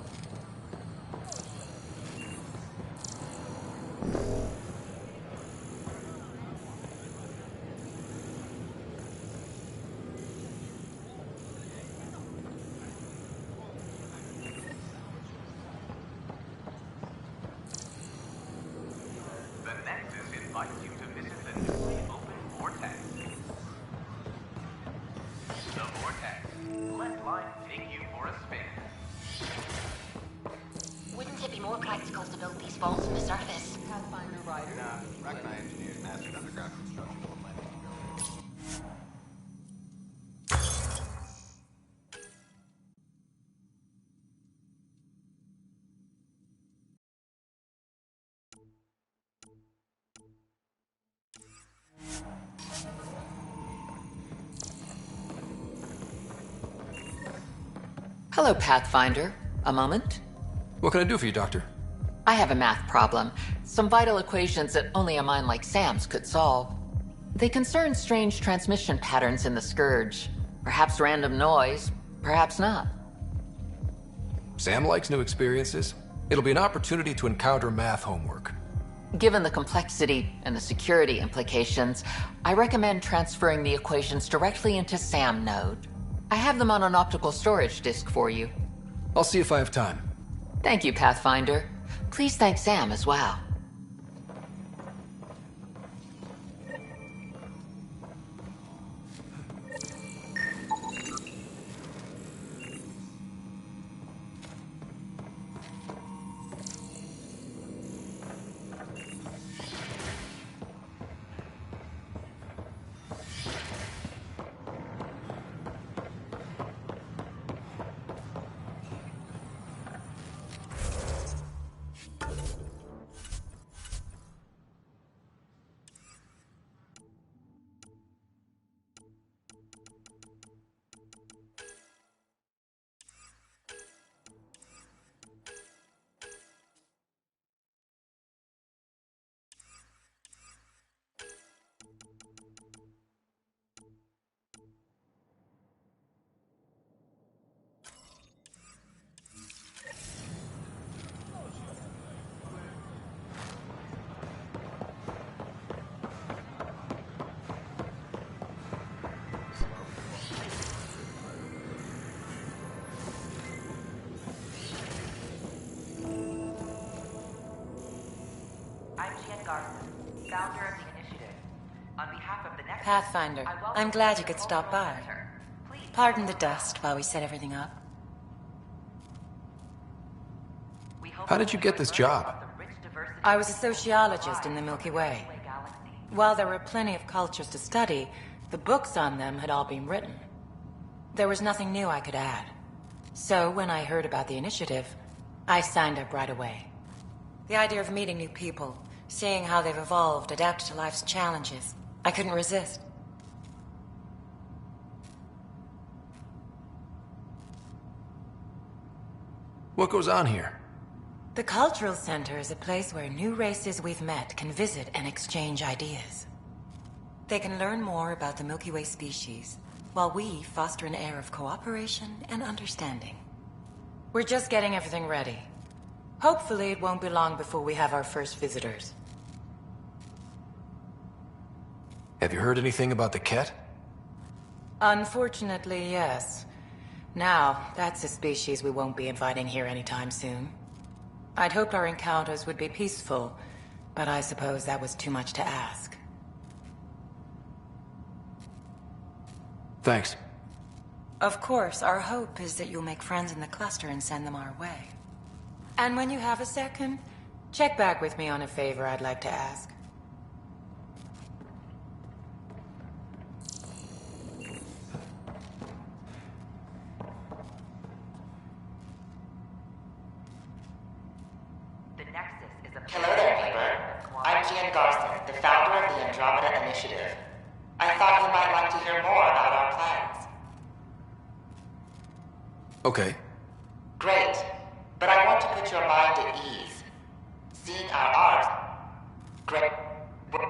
S14: The Nexus invites you to visit the newly open Vortex. The Vortex. Let life take you for a spin.
S9: Wouldn't it be more practical to build these vaults on the surface?
S21: Pathfinder Rider.
S22: Rachni engineers mastered underground construction while planning to go.
S23: Hello, Pathfinder. A moment?
S1: What can I do for you, Doctor?
S23: I have a math problem. Some vital equations that only a mind like Sam's could solve. They concern strange transmission patterns in the Scourge. Perhaps random noise, perhaps not.
S1: Sam likes new experiences. It'll be an opportunity to encounter math homework.
S23: Given the complexity and the security implications, I recommend transferring the equations directly into SAM node. I have them on an optical storage disk for you.
S1: I'll see if I have time.
S23: Thank you, Pathfinder. Please thank Sam as well.
S24: I'm Jen Garson, founder of the initiative.
S6: Pathfinder, I'm glad you could stop by. Pardon the dust while we set everything up.
S1: How did you get this job?
S6: I was a sociologist in the Milky Way. While there were plenty of cultures to study, the books on them had all been written. There was nothing new I could add. So when I heard about the initiative, I signed up right away. The idea of meeting new people, seeing how they've evolved, adapted to life's challenges, I couldn't resist.
S1: What goes on here?
S6: The Cultural Center is a place where new races we've met can visit and exchange ideas. They can learn more about the Milky Way species, while we foster an air of cooperation and understanding. We're just getting everything ready. Hopefully it won't be long before we have our first visitors.
S1: Have you heard anything about the Ket?
S6: Unfortunately, yes. Now, that's a species we won't be inviting here anytime soon. I'd hoped our encounters would be peaceful, but I suppose that was too much to ask.
S1: Thanks.
S6: Of course, our hope is that you'll make friends in the cluster and send them our way. And when you have a second, check back with me on a favor I'd like to ask.
S11: Hello there, Neighbor. I'm Gian Garson, the founder of the Andromeda Initiative. I thought you might like to hear more about our plans.
S1: Okay.
S11: Great. But I want to put your mind at ease. Seeing our art... Great. But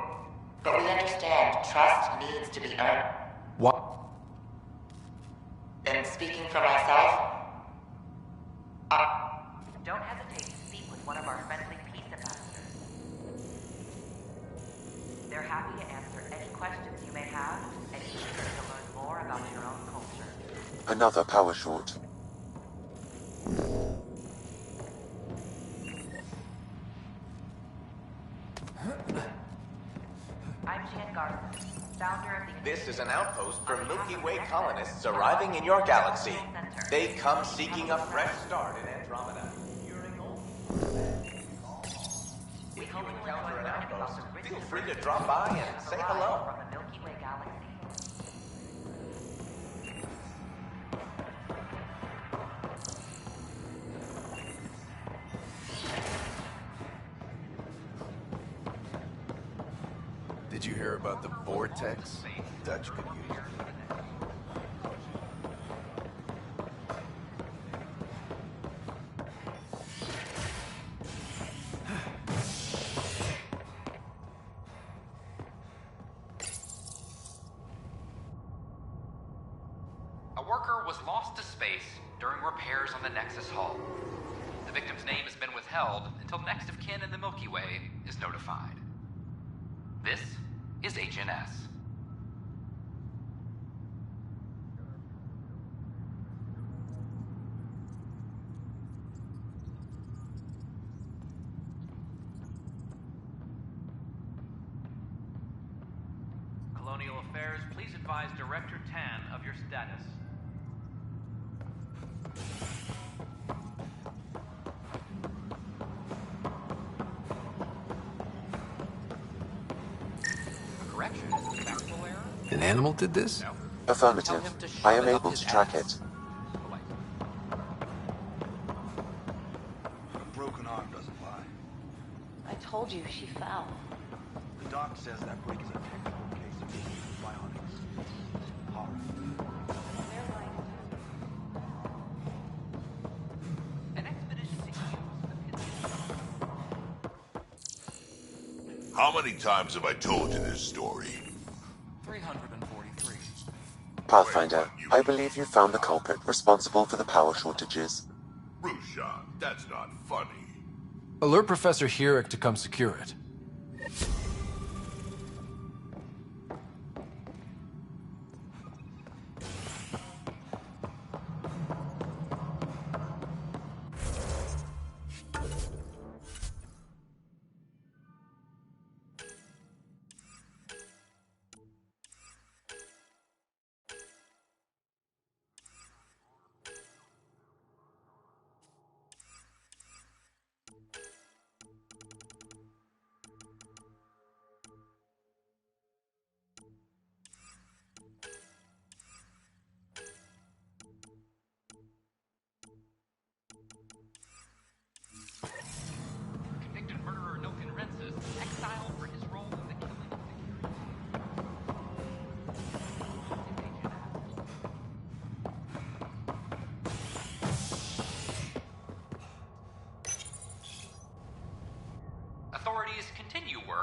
S11: we understand trust needs to be earned.
S1: What?
S11: And speaking for myself... Don't hesitate to speak with one of our friendly peace ambassadors. They're happy to answer any questions you may have, and eager to learn more about your own culture.
S2: Another power short.
S11: I'm Gian Garson, founder of the...
S13: This is an outpost for Milky Way colonists arriving in your galaxy. They've come seeking a fresh start in Andromeda. If you encounter an outpost, feel free to drop by and say hello.
S11: From the Milky Way galaxy.
S24: Did you hear about the vortex Dutch could use?
S14: A worker was lost to space during repairs on the Nexus hull. The victim's name has been withheld until next of kin in the Milky Way is notified. This is HNS.
S25: Colonial Affairs, please advise Director Tan of your status.
S14: Correction. Factual error?
S1: An animal did this?
S2: Affirmative. I am able to track it.
S26: A broken arm doesn't lie.
S9: I told you she fell.
S26: The doc says that break is a technical case of bionics. Horrible.
S3: How many times have I told you this story?
S14: 343.
S2: Pathfinder, I believe you found the culprit responsible for the power shortages.
S3: Rushan, that's not funny.
S1: Alert Professor Hurek to come secure it.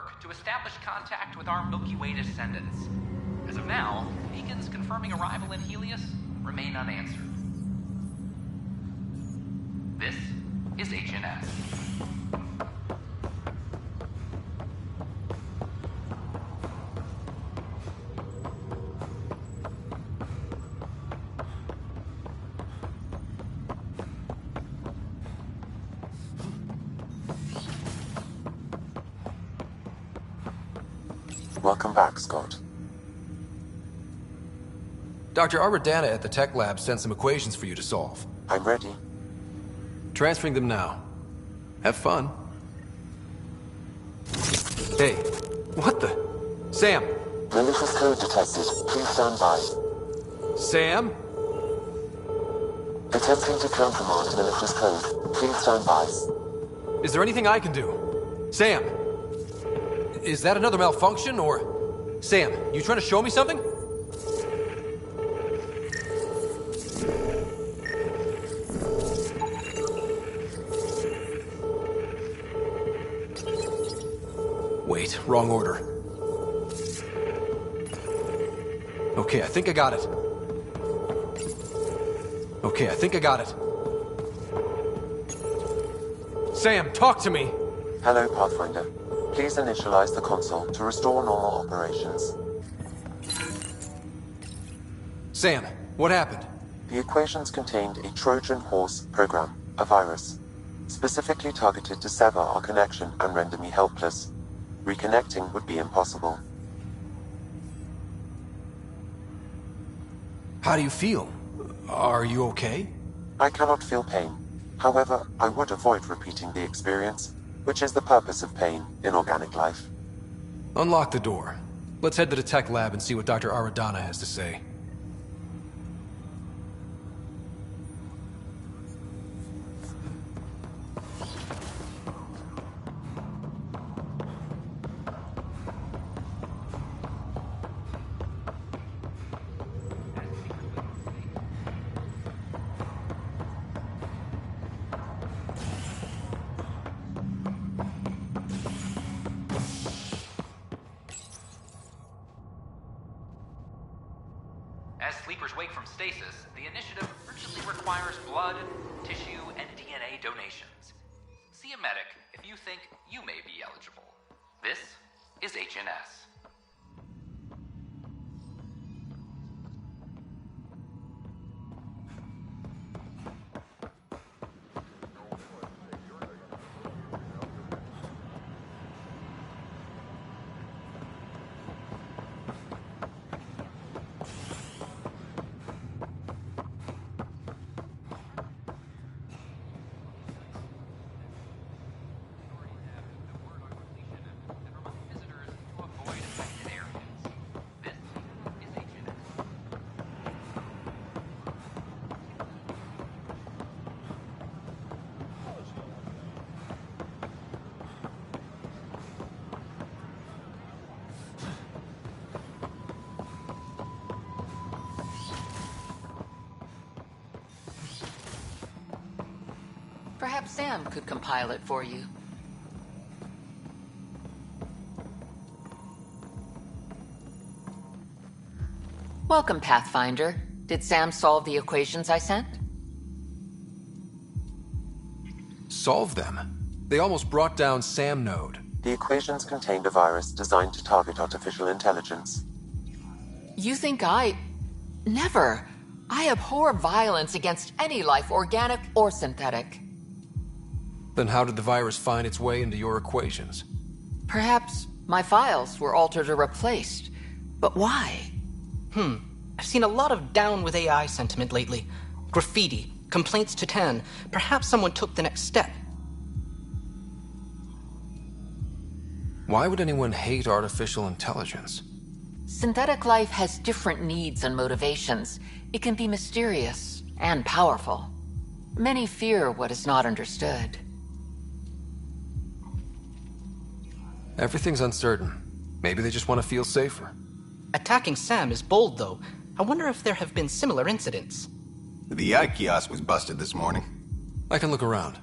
S14: work to establish contact with our Milky Way descendants. As of now, beacons confirming arrival in Helios remain unanswered. This is HNS.
S2: Welcome back, Scott.
S1: Dr. Aradana at the tech lab sent some equations for you to solve.
S2: I'm ready.
S1: Transferring them now. Have fun. Hey, what the? Sam!
S2: Malicious code detected. Please stand by.
S1: Sam?
S2: Attempting to countermand malicious code. Please stand by.
S1: Is there anything I can do? Sam! Is that another malfunction, or... Sam, you trying to show me something? Wait, wrong order. Okay, I think I got it. Okay, I think I got it. Sam, talk to me!
S2: Hello, Pathfinder. Please initialize the console to restore normal operations.
S1: Sam, what happened?
S2: The equations contained a Trojan horse program, a virus, specifically targeted to sever our connection and render me helpless. Reconnecting would be impossible.
S1: How do you feel? Are you okay?
S2: I cannot feel pain. However, I would avoid repeating the experience, which is the purpose of pain in organic life.
S1: Unlock the door. Let's head to the tech lab and see what Dr. Aradana has to say.
S14: As sleepers wake from stasis, the initiative urgently requires blood, tissue, and DNA donations. See a medic if you think you may be eligible. This is HNS.
S23: Perhaps Sam could compile it for you. Welcome, Pathfinder. Did Sam solve the equations I sent?
S1: Solve them? They almost brought down Sam Node.
S2: The equations contained a virus designed to target artificial intelligence.
S23: You think I... Never. I abhor violence against any life, organic or synthetic.
S1: Then how did the virus find its way into your equations?
S23: Perhaps my files were altered or replaced. But why?
S7: I've seen a lot of down with AI sentiment lately. Graffiti, complaints to 10. Perhaps someone took the next step.
S1: Why would anyone hate artificial intelligence?
S23: Synthetic life has different needs and motivations. It can be mysterious and powerful. Many fear what is not understood.
S1: Everything's uncertain. Maybe they just want to feel safer.
S7: Attacking Sam is bold, though. I wonder if there have been similar incidents.
S22: The eye kiosk was busted this morning.
S1: I can look around.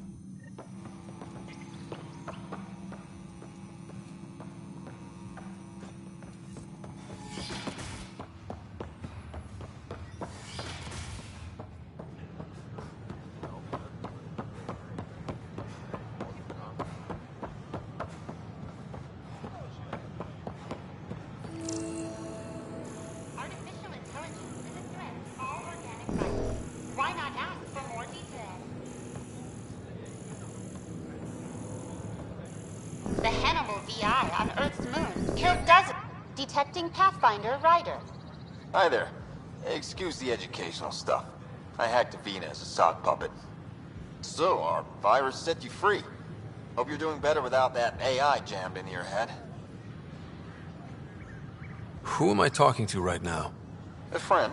S8: The Hannibal VI on Earth's moon killed dozens. Detecting Pathfinder Ryder.
S13: Hi there. Excuse the educational stuff. I hacked Avina as a sock puppet. So, our virus set you free. Hope you're doing better without that AI jammed into your head.
S1: Who am I talking to right now?
S13: A friend.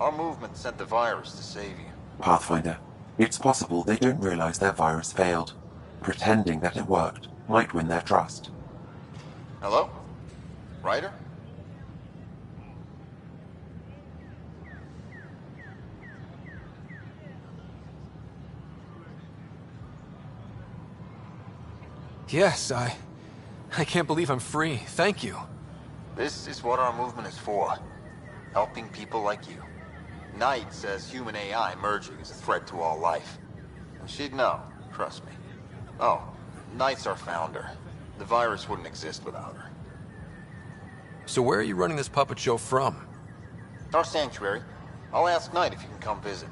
S13: Our movement sent the virus to save you.
S2: Pathfinder, it's possible they don't realize their virus failed. Pretending that it worked might win their trust.
S13: Hello? Ryder?
S1: Yes, I can't believe I'm free. Thank you.
S13: This is what our movement is for. Helping people like you. Knight says human AI merging is a threat to all life. And she'd know, trust me. Oh, Knight's our founder. The virus wouldn't exist without her.
S1: So where are you running this puppet show from?
S13: Our sanctuary. I'll ask Knight if you can come visit.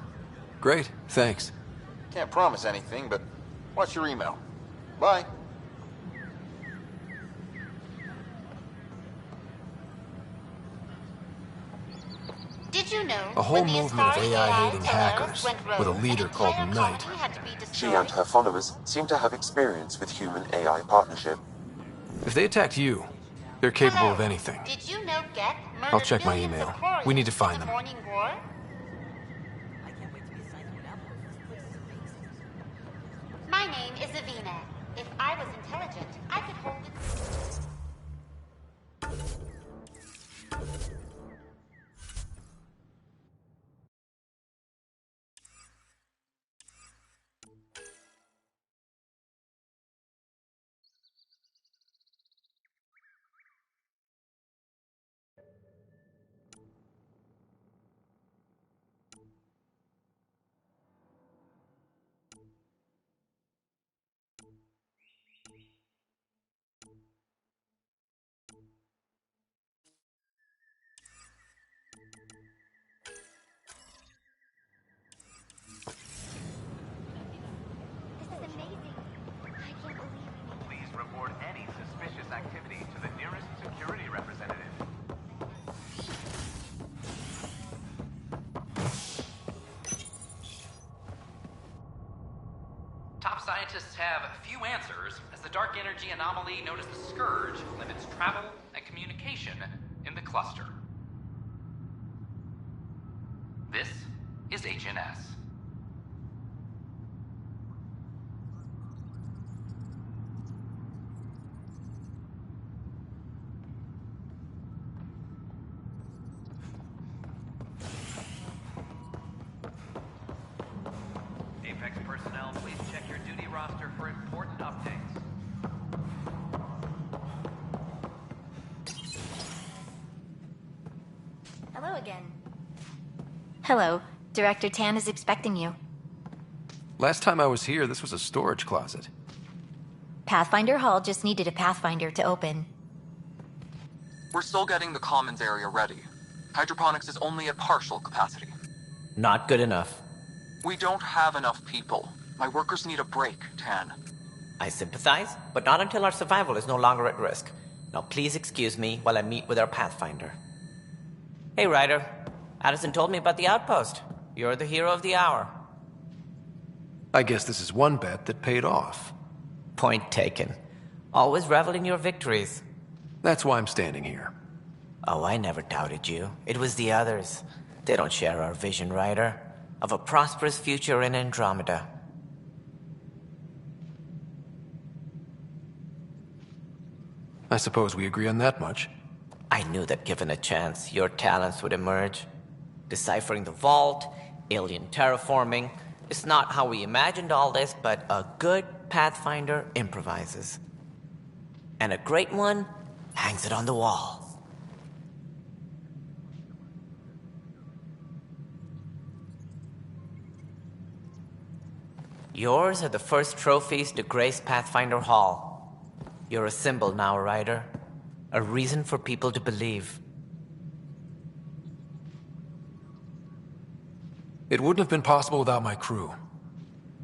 S1: Great, thanks.
S13: Can't promise anything, but watch your email. Bye.
S8: Did you know
S1: A whole movement of AI-hating hackers with a leader called Knight.
S2: She and her followers seem to have experience with human-AI partnership.
S1: If they attacked you, they're capable of anything.
S8: Did you know Geth murdered
S1: I'll check my
S8: billions of
S1: email.
S8: Quarians
S1: We need to
S8: in
S1: find
S8: the
S1: them.
S8: Morning War? My name is Avina. If I was intelligent, I could hold it.
S25: Please report any suspicious activity to the nearest security representative.
S14: Top scientists have few answers, as the dark energy anomaly known as the Scourge limits travel and communication in the cluster. This is HNS.
S25: Apex personnel, please check your duty roster for important updates.
S9: Hello again. Hello. Director Tan is expecting you.
S1: Last time I was here, this was a storage closet.
S9: Pathfinder Hall just needed a Pathfinder to open.
S15: We're still getting the commons area ready. Hydroponics is only at partial capacity.
S16: Not good enough.
S15: We don't have enough people. My workers need a break, Tan.
S16: I sympathize, but not until our survival is no longer at risk. Now please excuse me while I meet with our Pathfinder. Hey, Ryder. Addison told me about the outpost. You're the hero of the hour.
S1: I guess this is one bet that paid off.
S16: Point taken. Always revel in your victories.
S1: That's why I'm standing here.
S16: Oh, I never doubted you. It was the others. They don't share our vision, Ryder, of a prosperous future in Andromeda.
S1: I suppose we agree on that much.
S16: I knew that given a chance, your talents would emerge. Deciphering the vault, alien terraforming. It's not how we imagined all this, but a good Pathfinder improvises. And a great one hangs it on the wall. Yours are the first trophies to grace Pathfinder Hall. You're a symbol now, Ryder. A reason for people to believe.
S1: It wouldn't have been possible without my crew.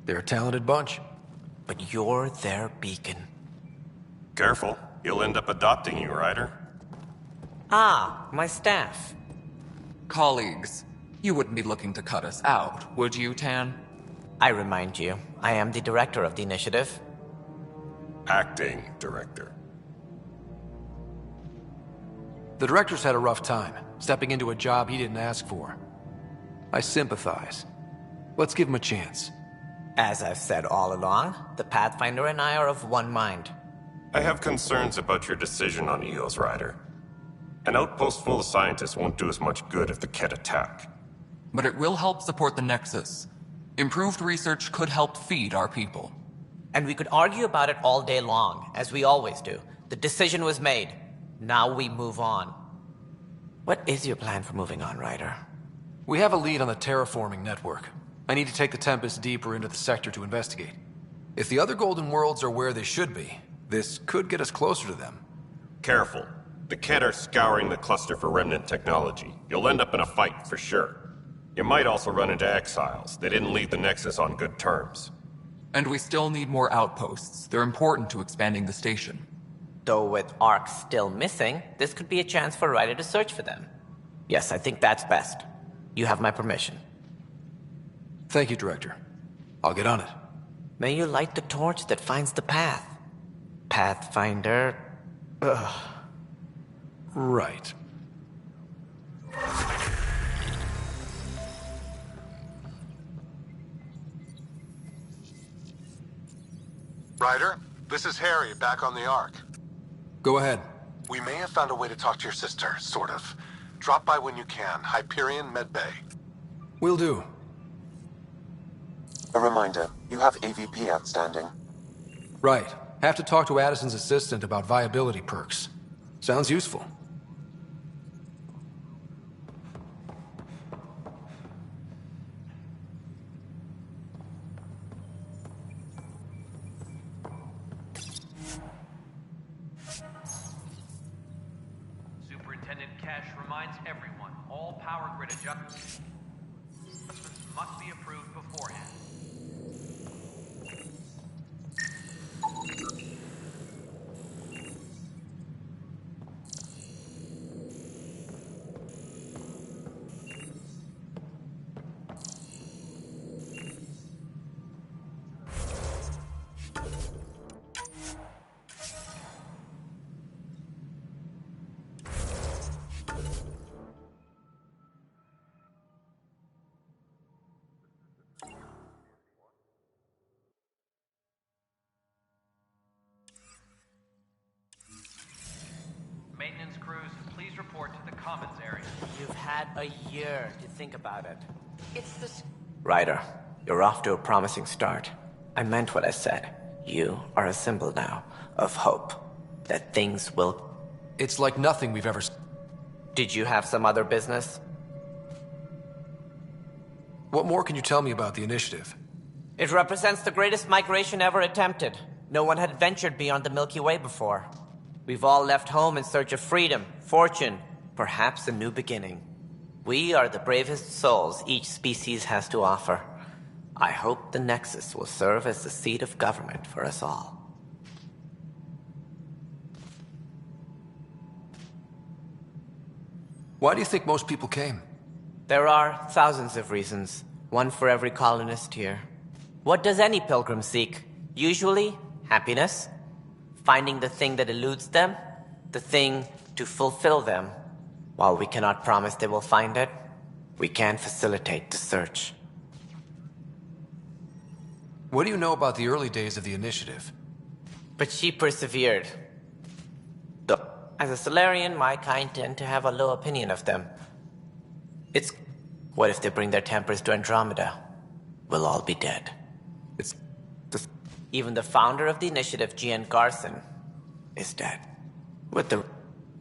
S1: They're a talented bunch.
S16: But you're their beacon.
S4: Careful. He'll end up adopting you, Ryder.
S16: Ah, my staff.
S15: Colleagues, you wouldn't be looking to cut us out, would you, Tan?
S16: I remind you, I am the director of the initiative.
S4: Acting director.
S1: The director's had a rough time, stepping into a job he didn't ask for. I sympathize. Let's give him a chance.
S16: As I've said all along, the Pathfinder and I are of one mind.
S4: I have concerns about your decision on EOS, Ryder. An outpost full of scientists won't do us much good if the Kett attack.
S15: But it will help support the Nexus. Improved research could help feed our people.
S16: And we could argue about it all day long, as we always do. The decision was made. Now we move on. What is your plan for moving on, Ryder?
S1: We have a lead on the terraforming network. I need to take the Tempest deeper into the sector to investigate. If the other Golden Worlds are where they should be, this could get us closer to them.
S4: Careful. The Kett are scouring the cluster for remnant technology. You'll end up in a fight, for sure. You might also run into exiles. They didn't leave the Nexus on good terms.
S15: And we still need more outposts. They're important to expanding the station.
S16: Though with Ark still missing, this could be a chance for Ryder to search for them. Yes, I think that's best. You have my permission.
S1: Thank you, Director. I'll get on it.
S16: May you light the torch that finds the path. Pathfinder... Ugh.
S1: Right.
S5: Ryder, this is Harry, back on the Ark.
S1: Go ahead.
S5: We may have found a way to talk to your sister, sort of. Drop by when you can. Hyperion Medbay.
S1: Will do.
S2: A reminder, you have AVP outstanding.
S1: Right. Have to talk to Addison's assistant about viability perks. Sounds useful.
S25: Superintendent Cash reminds everyone all power grid adjustments must be approved beforehand. Maintenance crews, please report to the commons area.
S16: You've had a year to think about it.
S23: It's this...
S16: Ryder, you're off to a promising start. I meant what I said. You are a symbol now of hope. That things will...
S1: It's like nothing we've ever...
S16: Did you have some other business?
S1: What more can you tell me about the initiative?
S16: It represents the greatest migration ever attempted. No one had ventured beyond the Milky Way before. We've all left home in search of freedom, fortune, perhaps a new beginning. We are the bravest souls each species has to offer. I hope the Nexus will serve as the seat of government for us all.
S1: Why do you think most people came?
S16: There are thousands of reasons, one for every colonist here. What does any pilgrim seek? Usually, happiness. Finding the thing that eludes them, the thing to fulfill them. While we cannot promise they will find it, we can facilitate the search.
S1: What do you know about the early days of the initiative?
S16: But she persevered. Though, as a Solarian, my kind tend to have a low opinion of them. It's... What if they bring their tempers to Andromeda? We'll all be dead.
S1: It's...
S16: Even the founder of the initiative, Gian Garson, is dead. With the...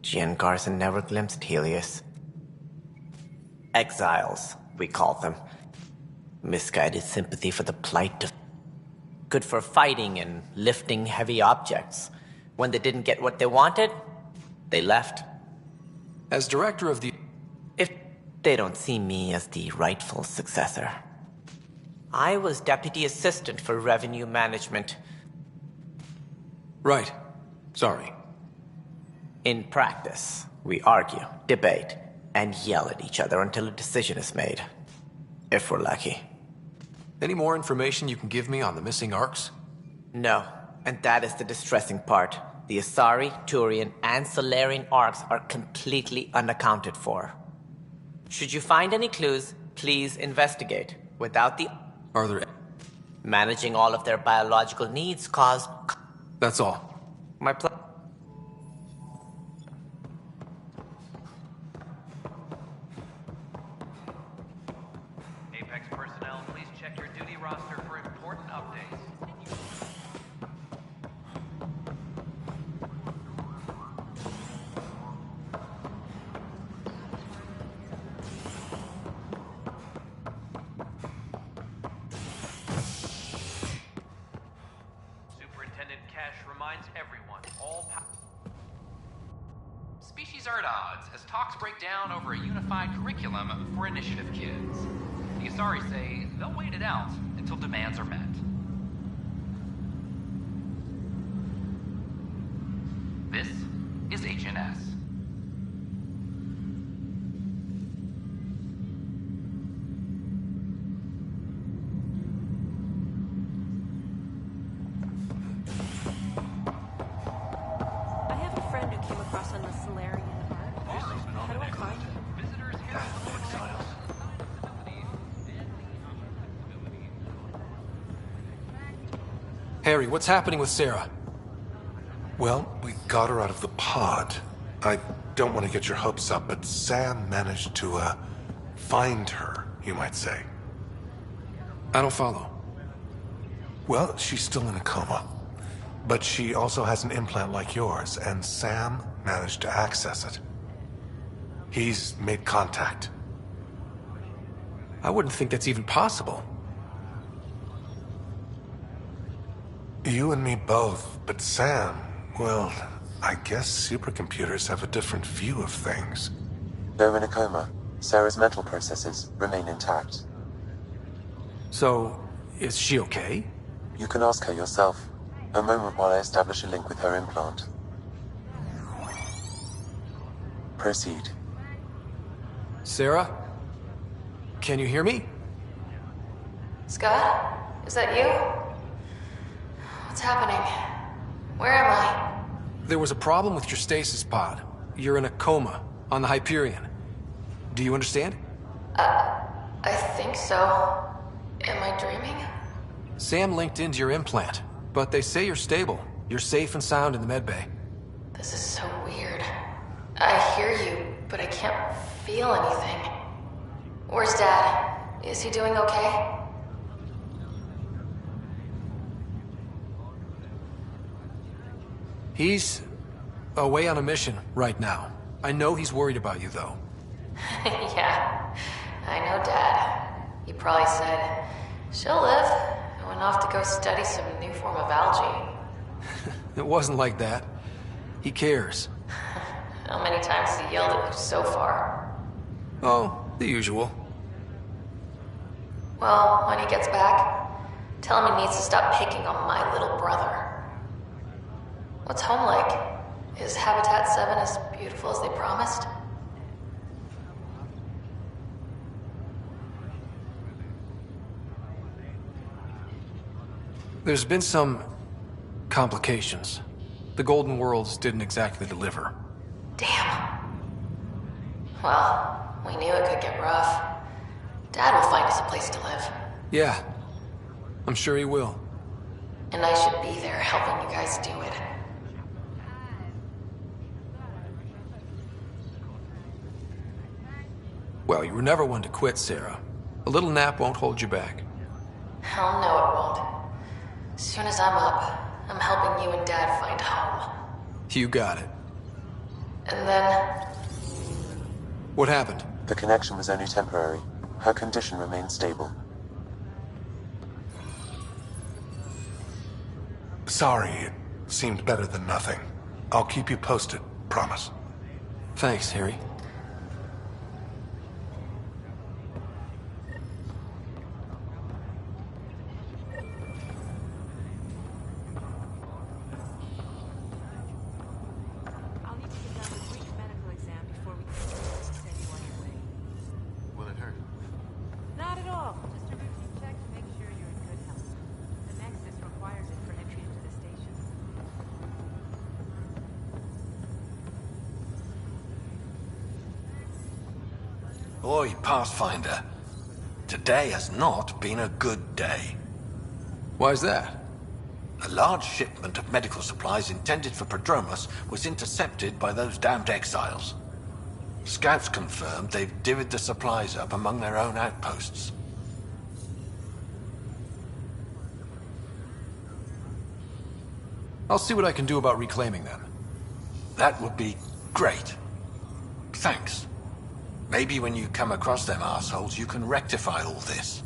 S16: Gian Garson never glimpsed Helios. Exiles, we call them. Misguided sympathy for the plight of... Good for fighting and lifting heavy objects. When they didn't get what they wanted, they left.
S1: As director of the...
S16: If they don't see me as the rightful successor. I was deputy assistant for revenue management.
S1: Right. Sorry.
S16: In practice, we argue, debate, and yell at each other until a decision is made. If we're lucky.
S1: Any more information you can give me on the missing arcs?
S16: No, and that is the distressing part. The Asari, Turian, and Solarian arcs are completely unaccounted for. Should you find any clues, please investigate. Without the...
S1: Are there...
S16: Managing all of their biological needs caused...
S1: That's all.
S16: My plan...
S25: Apex personnel, please check your duty roster for important updates. Superintendent Cash reminds everyone,
S14: Species are at odds as talks break down over a unified curriculum for initiative kids. The Asari say they'll wait it out until demands are met. This is HNS.
S10: I have a friend who came across on the Solarian arc. How do I find him?
S1: Harry, what's happening with Sarah?
S5: Well, we got her out of the pod. I don't want to get your hopes up, but Sam managed to, find her, you might say.
S1: I don't follow.
S5: Well, she's still in a coma. But she also has an implant like yours, and Sam managed to access it. He's made contact.
S1: I wouldn't think that's even possible.
S5: You and me both, but Sam, well, I guess supercomputers have a different view of things.
S2: Though in a coma, Sarah's mental processes remain intact.
S1: So, is she okay?
S2: You can ask her yourself. A moment while I establish a link with her implant. Proceed.
S1: Sarah? Can you hear me?
S6: Scott? Is that you? What's happening? Where am I?
S1: There was a problem with your stasis pod. You're in a coma on the Hyperion. Do you understand?
S6: I think so. Am I dreaming?
S1: Sam linked into your implant, but they say you're stable. You're safe and sound in the medbay.
S6: This is so weird. I hear you, but I can't feel anything. Where's Dad? Is he doing okay?
S1: He's away on a mission right now. I know he's worried about you, though.
S6: Yeah, I know Dad. He probably said, she'll live, and went off to go study some new form of algae.
S1: It wasn't like that. He cares.
S6: How many times has he yelled at you so far?
S1: Oh, the usual.
S6: Well, when he gets back, tell him he needs to stop picking on my little brother. What's home like? Is Habitat 7 as beautiful as they promised?
S1: There's been some complications. The Golden Worlds didn't exactly deliver.
S6: Damn. Well, we knew it could get rough. Dad will find us a place to live.
S1: Yeah, I'm sure he will.
S6: And I should be there helping you guys do it.
S1: Well, you were never one to quit, Sarah. A little nap won't hold you back.
S6: Hell no, it won't. As soon as I'm up, I'm helping you and Dad find home.
S1: You got it.
S6: And then...
S1: What happened?
S2: The connection was only temporary. Her condition remains stable.
S5: Sorry, it seemed better than nothing. I'll keep you posted, promise.
S1: Thanks, Harry.
S24: Oi, Pathfinder. Today has not been a good day.
S1: Why's that?
S24: A large shipment of medical supplies intended for Prodromos was intercepted by those damned exiles. Scouts confirmed they've divvied the supplies up among their own outposts.
S1: I'll see what I can do about reclaiming them.
S24: That would be great. Thanks. Maybe when you come across them assholes, you can rectify all this.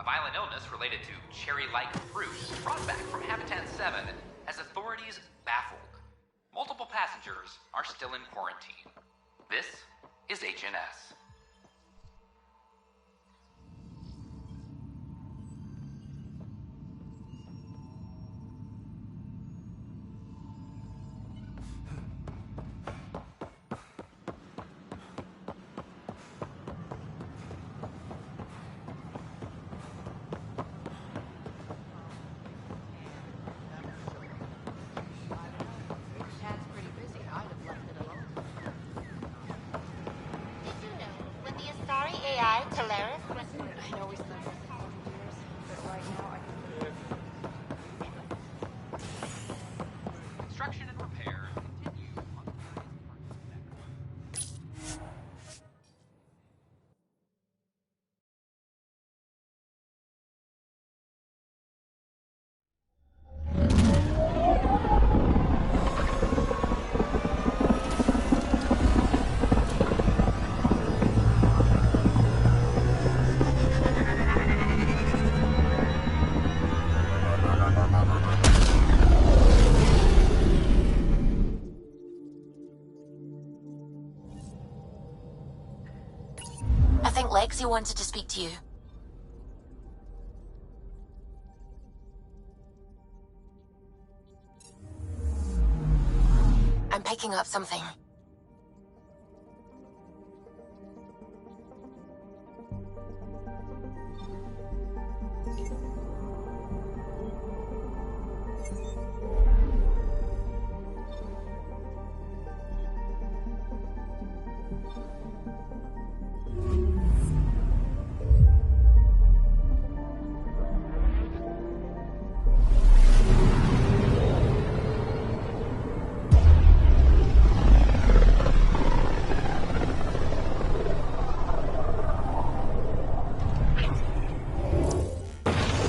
S14: A violent illness related to cherry-like fruit brought back from Habitat 7 has authorities baffled. Multiple passengers are still in quarantine. This is HNS. Construction and repair continue on
S8: I think Lexi wanted to speak to you. I'm picking up something.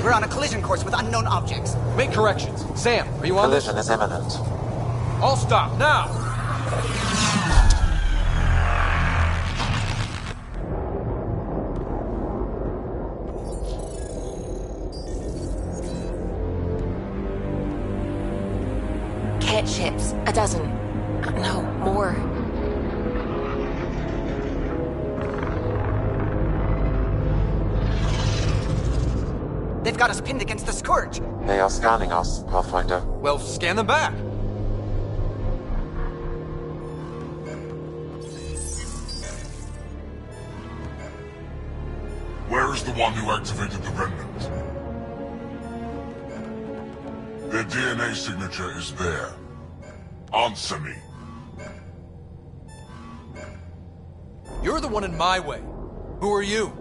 S12: We're on a collision course with unknown objects.
S1: Make corrections. Sam, are you on this?
S2: Collision is imminent.
S1: All stop, now!
S8: Cat ships. A dozen. No, more.
S12: They've got us pinned against the Scourge.
S2: They are scanning us, Pathfinder.
S1: Well, scan them back.
S3: Where is the one who activated the Remnant? Their DNA signature is there. Answer me.
S1: You're the one in my way. Who are you?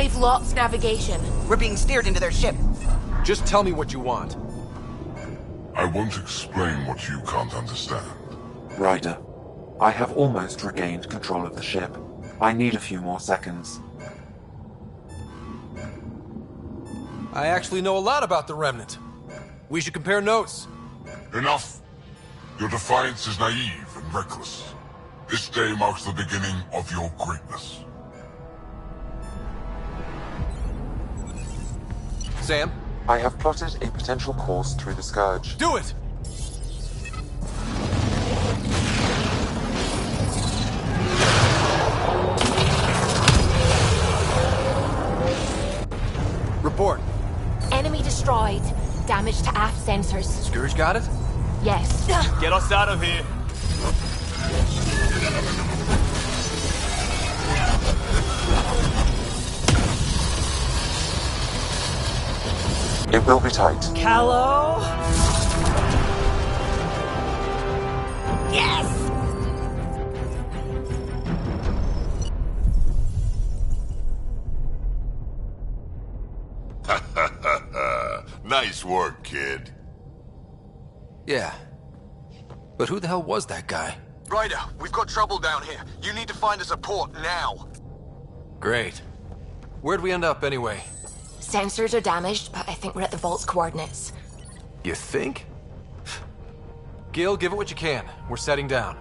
S8: They've lost navigation.
S12: We're being steered into their ship.
S1: Just tell me what you want.
S3: I won't explain what you can't understand.
S2: Ryder, I have almost regained control of the ship. I need a few more seconds.
S1: I actually know a lot about the Remnant. We should compare notes.
S3: Enough! Your defiance is naive and reckless. This day marks the beginning of your greatness.
S1: Sam?
S2: I have plotted a potential course through the Scourge.
S1: Do it! Report.
S8: Enemy destroyed.
S11: damage to aft sensors.
S1: Scourge got it?
S11: Yes.
S17: Get us out of here.
S2: It will be tight.
S12: Callow?
S11: Yes!
S3: Nice work, kid.
S1: Yeah. But who the hell was that guy?
S18: Ryder, we've got trouble down here. You need to find us a port now.
S1: Great. Where'd we end up anyway?
S11: Sensors are damaged, but I think we're at the vault's coordinates.
S1: You think? Gil, give it what you can. We're setting down.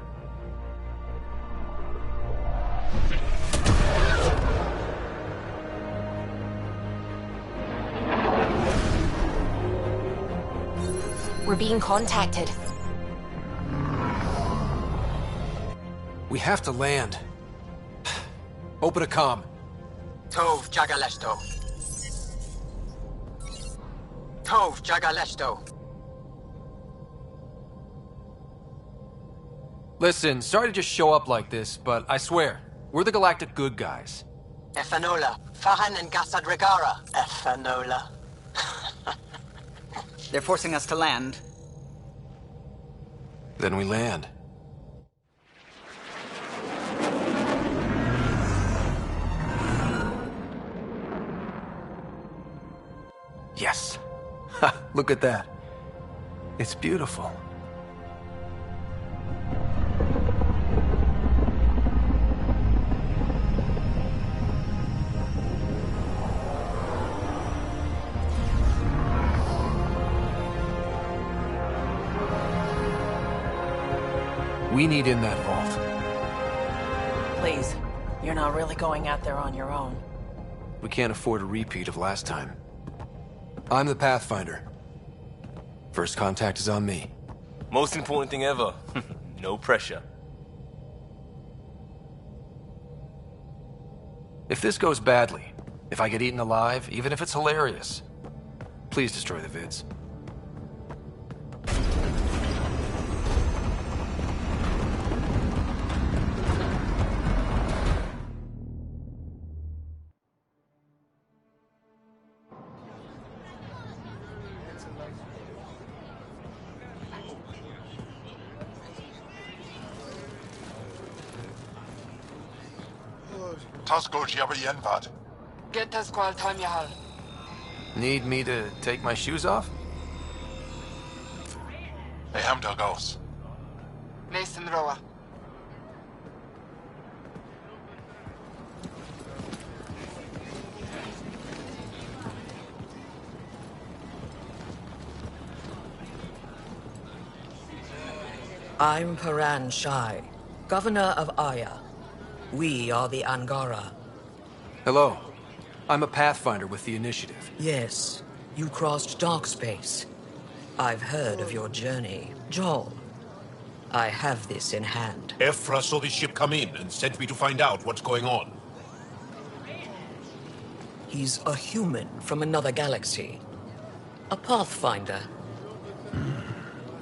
S11: We're being contacted.
S1: We have to land. Open a comm.
S12: Tov Jagaleshto. Tov Jagaleshto.
S1: Listen, sorry to just show up like this, but I swear, we're the galactic good guys.
S12: Efanola. Fahan and Gassad Regara. Efanola.
S19: They're forcing us to land.
S1: Then we land. Yes. Ha, look at that. It's beautiful. We need in that vault.
S20: Please, you're not really going out there on your own.
S1: We can't afford a repeat of last time. I'm the Pathfinder. First contact is on me.
S17: Most important thing ever. No pressure.
S1: If this goes badly, if I get eaten alive, even if it's hilarious, please destroy the vids.
S12: Get us qual time yahal.
S1: Need me to take my shoes off?
S12: Mason Roa.
S21: I'm Paran Shai, Governor of Aya. We are the Angara.
S1: Hello. I'm a Pathfinder with the Initiative.
S21: Yes, you crossed dark space. I've heard of your journey, Joel. I have this in hand.
S27: Ephra saw the ship come in and sent me to find out what's going on.
S21: He's a human from another galaxy. A Pathfinder.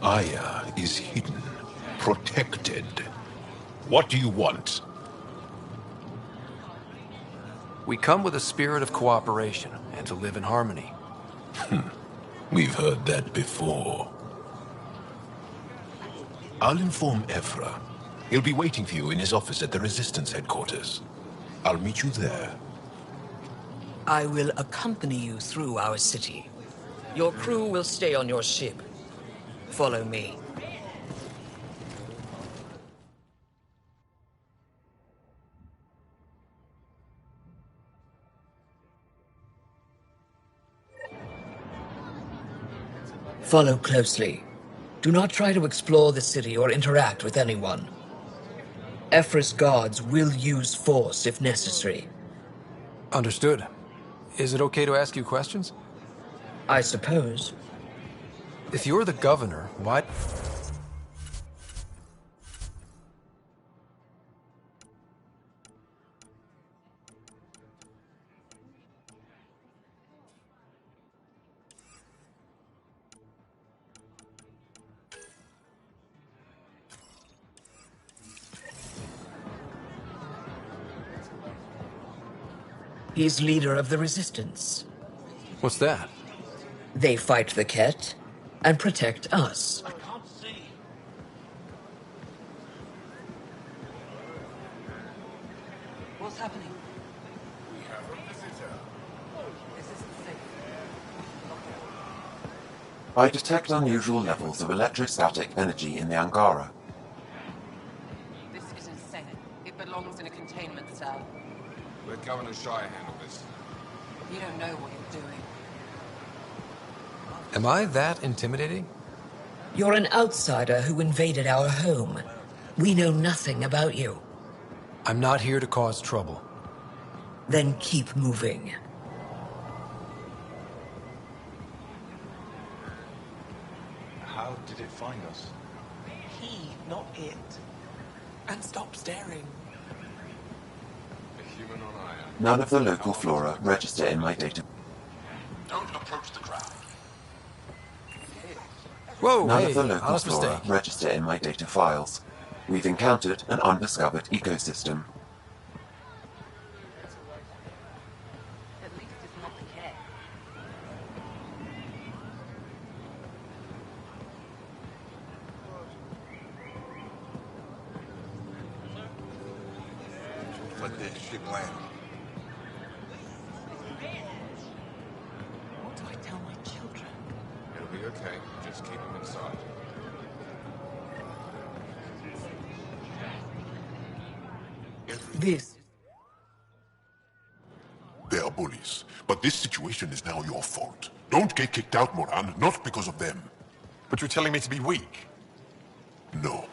S27: Aya is hidden, protected. What do you want?
S1: We come with a spirit of cooperation and to live in harmony.
S27: We've heard that before. I'll inform Ephra. He'll be waiting for you in his office at the Resistance headquarters. I'll meet you there.
S21: I will accompany you through our city. Your crew will stay on your ship. Follow me. Follow closely. Do not try to explore the city or interact with anyone. Ephra's guards will use force if necessary.
S1: Understood. Is it okay to ask you questions?
S21: I suppose.
S1: If you're the governor, why...
S21: He's leader of the Resistance.
S1: What's that?
S21: They fight the Ket and protect us.
S12: What's happening?
S5: We have a visitor.
S12: This isn't safe.
S2: I detect unusual levels of electrostatic energy in the Angara.
S12: This is insane. It belongs in a containment cell.
S5: Let Governor Shire handle this.
S12: You don't know what you're doing.
S1: Am I that intimidating?
S21: You're an outsider who invaded our home. We know nothing about you.
S1: I'm not here to cause trouble.
S21: Then keep moving.
S4: How did it find us?
S12: He, not it. And stop staring.
S5: A human on Aya.
S2: None of the local flora register in my data.
S3: Don't approach the ground.
S1: Whoa,
S2: None
S1: hey,
S2: of the local
S1: honest
S2: flora
S1: mistake.
S2: register in my data files. We've encountered an undiscovered ecosystem.
S12: At least it's not the cat.
S5: Let this ship land.
S12: What do I tell my children?
S5: It'll be okay. Just keep them inside.
S21: This.
S3: They are bullies, but this situation is now your fault. Don't get kicked out, Moran, not because of them.
S5: But you're telling me to be weak?
S3: No.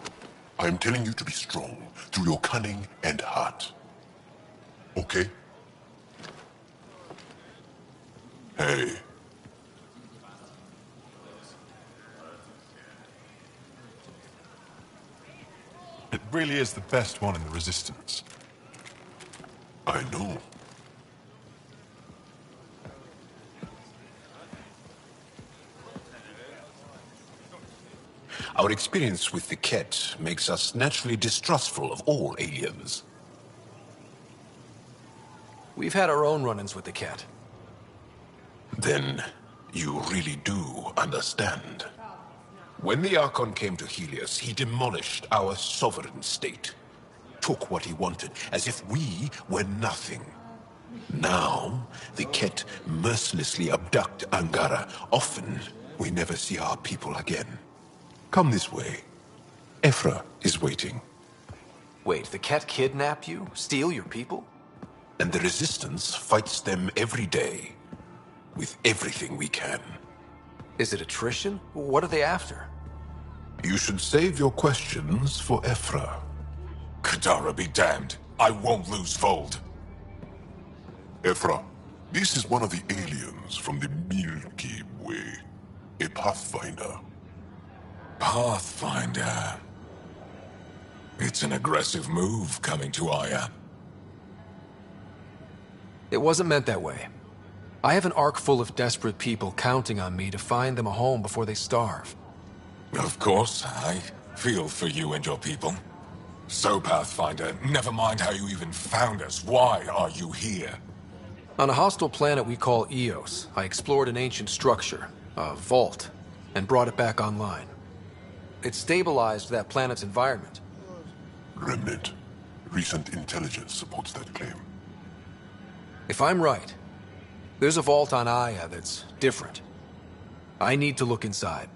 S3: I am telling you to be strong, through your cunning and heart. Okay? Hey.
S5: It really is the best one in the Resistance.
S3: I know.
S27: Our experience with the Ket makes us naturally distrustful of all aliens.
S1: We've had our own run-ins with the Ket.
S27: Then you really do understand. When the Archon came to Helios, he demolished our sovereign state. Took what he wanted, as if we were nothing. Now, the Ket mercilessly abduct Angara. Often, we never see our people again. Come this way. Ephra is waiting.
S1: Wait, the Ket kidnap you? Steal your people?
S27: And the Resistance fights them every day. With everything we can.
S1: Is it attrition? What are they after?
S27: You should save your questions for Ephra.
S3: Kadara be damned. I won't lose Vold. Ephra, this is one of the aliens from the Milky Way. A Pathfinder.
S7: Pathfinder. It's an aggressive move coming to Aya.
S1: It wasn't meant that way. I have an ark full of desperate people counting on me to find them a home before they starve.
S7: Of course, I feel for you and your people. So, Pathfinder, never mind how you even found us. Why are you here?
S1: On a hostile planet we call Eos, I explored an ancient structure, a vault, and brought it back online. It stabilized that planet's environment.
S3: Remnant. Recent intelligence supports that claim.
S1: If I'm right, there's a vault on Aya that's different. I need to look inside.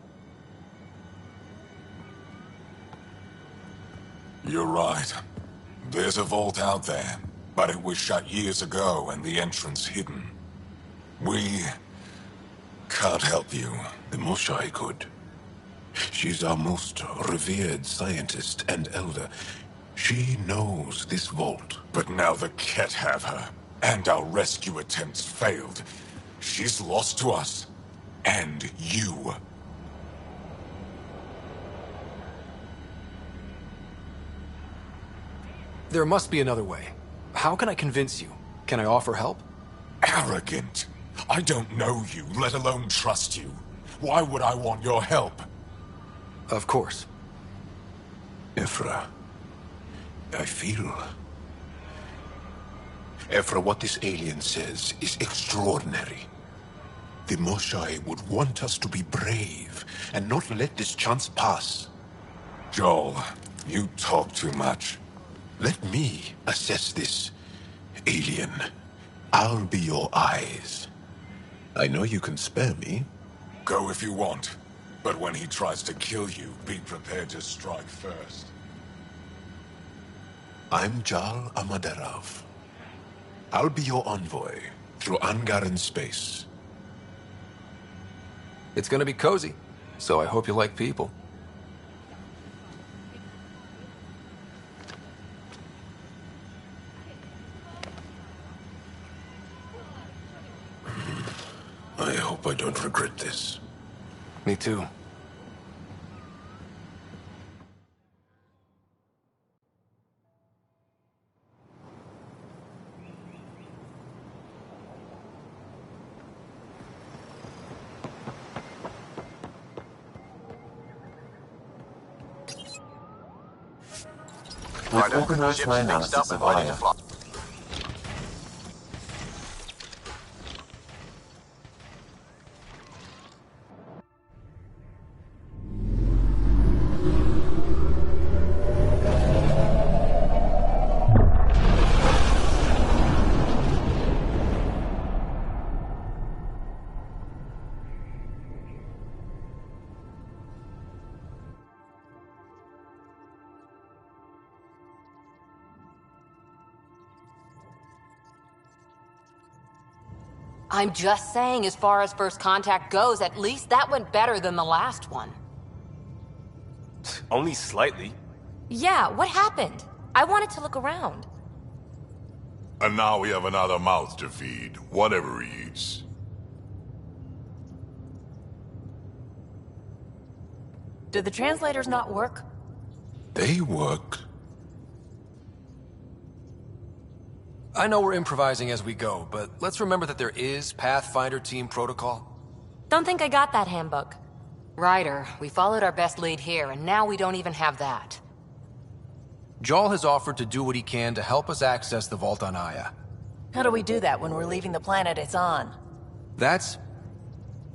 S7: You're right. There's a vault out there, but it was shut years ago and the entrance hidden. We can't help you.
S27: The Moshai could. She's our most revered scientist and elder. She knows this vault.
S7: But now the Ket have her, and our rescue attempts failed. She's lost to us, and you.
S1: There must be another way. How can I convince you? Can I offer help?
S7: Arrogant. I don't know you, let alone trust you. Why would I want your help?
S1: Of course.
S27: Ephra, I feel... Ephra, what this alien says is extraordinary. The Moshai would want us to be brave and not let this chance pass.
S7: Joel, you talk too much.
S27: Let me assess this, alien. I'll be your eyes. I know you can spare me.
S7: Go if you want. But when he tries to kill you, be prepared to strike first.
S27: I'm Jal Amaderov. I'll be your envoy through Angaran space.
S1: It's gonna be cozy, so I hope you like people.
S27: I hope I don't regret this.
S1: Me too.
S2: We've organized my analysis of Aya.
S9: I'm just saying, as far as first contact goes, at least that went better than the last one.
S17: Only slightly.
S11: Yeah, what happened? I wanted to look around.
S3: And now we have another mouth to feed, whatever he eats.
S20: Did the translators not work?
S27: They work.
S1: I know we're improvising as we go, but let's remember that there is Pathfinder team protocol.
S11: Don't think I got that handbook.
S9: Ryder, we followed our best lead here, and now we don't even have that.
S1: Jarl has offered to do what he can to help us access the vault on Aya.
S20: How do we do that when we're leaving the planet it's on?
S1: That's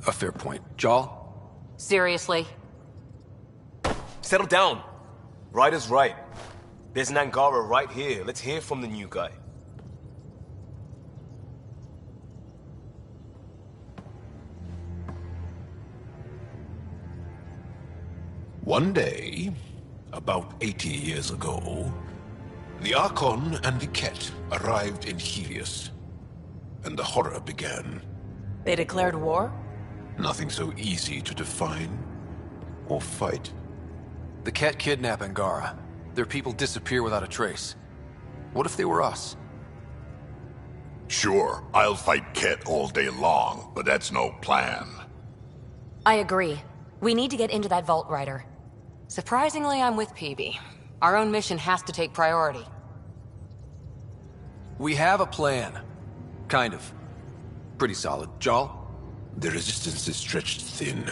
S1: a fair point. Jarl?
S9: Seriously?
S17: Settle down. Ryder's right. There's an Angara right here. Let's hear from the new guy.
S27: One day, about 80 years ago, the Archon and the Ket arrived in Helios, and the horror began.
S20: They declared war?
S27: Nothing so easy to define or fight.
S1: The Ket kidnap Angara. Their people disappear without a trace. What if they were us?
S3: Sure, I'll fight Ket all day long, but that's no plan.
S11: I agree. We need to get into that vault, Ryder.
S9: Surprisingly, I'm with PB. Our own mission has to take priority.
S1: We have a plan. Kind of. Pretty solid. Jarl?
S27: The resistance is stretched thin.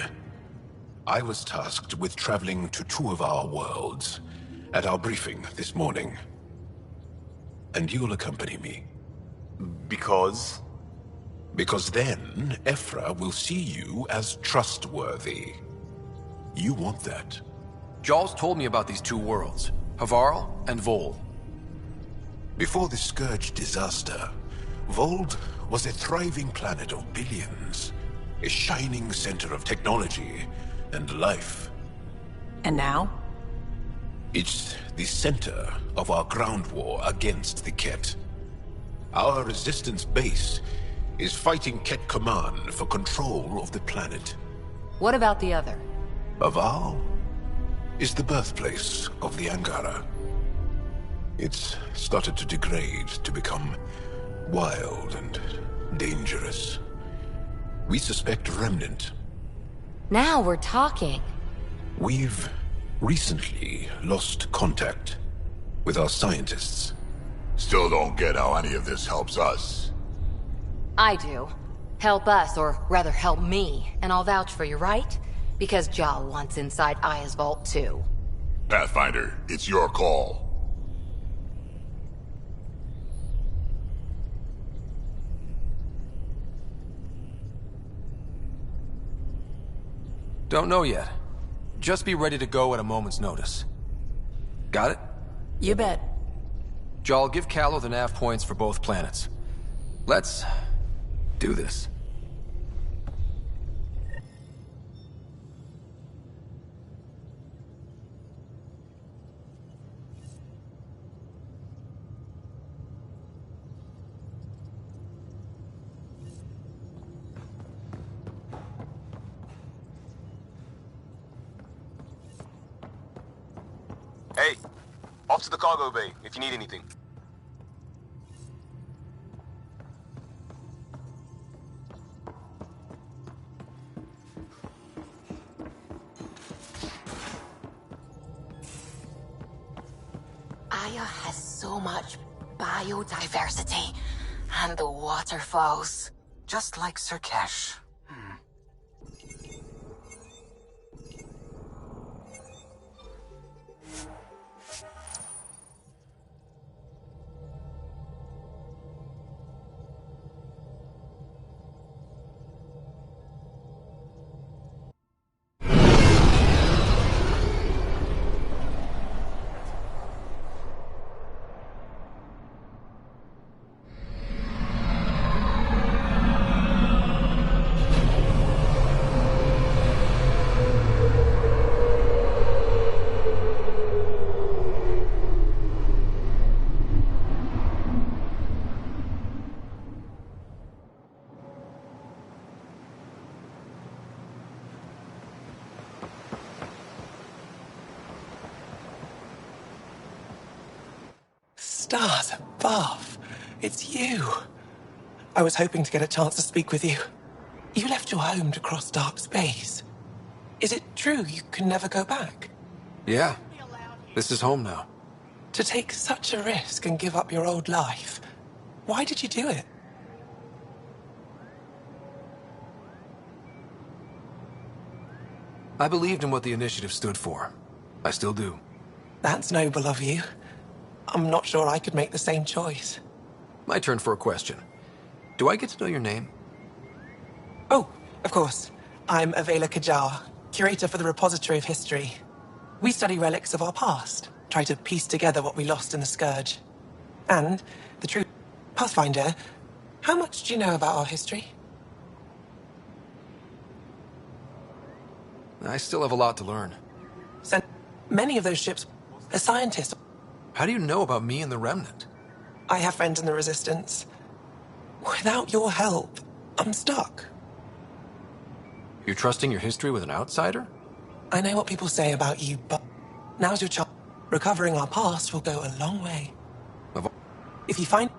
S27: I was tasked with traveling to two of our worlds at our briefing this morning. And you'll accompany me.
S17: Because?
S27: Because then, Ephra will see you as trustworthy. You want that.
S1: Jarl's told me about these two worlds, Havarl and Vol.
S27: Before the Scourge disaster, Vold was a thriving planet of billions, a shining center of technology and life.
S20: And now?
S27: It's the center of our ground war against the Ket. Our resistance base is fighting Ket Command for control of the planet.
S9: What about the other?
S27: Havarl is the birthplace of the Angara. It's started to degrade, to become wild and dangerous. We suspect a remnant.
S11: Now we're talking.
S27: We've recently lost contact with our scientists.
S3: Still don't get how any of this helps us.
S9: I do. Help us, or rather help me, and I'll vouch for you, right? Because Jal wants inside Aya's vault too.
S3: Pathfinder, it's your call.
S1: Don't know yet. Just be ready to go at a moment's notice. Got it?
S20: You bet.
S1: Jarl, give Callow the nav points for both planets. Let's do this.
S17: Hey, off to the cargo bay if you need anything.
S11: Aya has so much biodiversity and the waterfalls.
S13: Just like Sirkesh.
S15: Stars above. It's you. I was hoping to get a chance to speak with you. You left your home to cross dark space. Is it true you can never go back?
S1: Yeah. This is home now.
S15: To take such a risk and give up your old life, why did you do it?
S1: I believed in what the initiative stood for. I still do.
S15: That's noble of you. I'm not sure I could make the same choice.
S1: My turn for a question. Do I get to know your name?
S15: Oh, of course. I'm Avela Kajar, curator for the Repository of History. We study relics of our past, try to piece together what we lost in the Scourge. And, the truth, Pathfinder, how much do you know about our history?
S1: I still have a lot to learn.
S15: Sent many of those ships a scientist.
S1: How do you know about me and the Remnant?
S15: I have friends in the Resistance. Without your help, I'm stuck.
S1: You're trusting your history with an outsider?
S15: I know what people say about you, but now's your chance. Recovering our past will go a long way. If you find...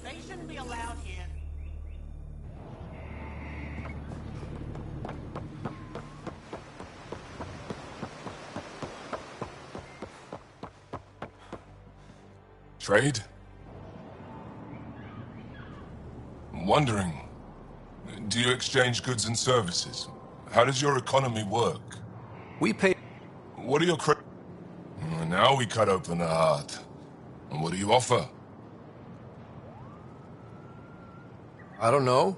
S13: They shouldn't be allowed here.
S7: Trade? I'm wondering, do you exchange goods and services? How does your economy work?
S1: We pay...
S7: What are your Now we cut open the heart. And what do you offer?
S1: I don't know.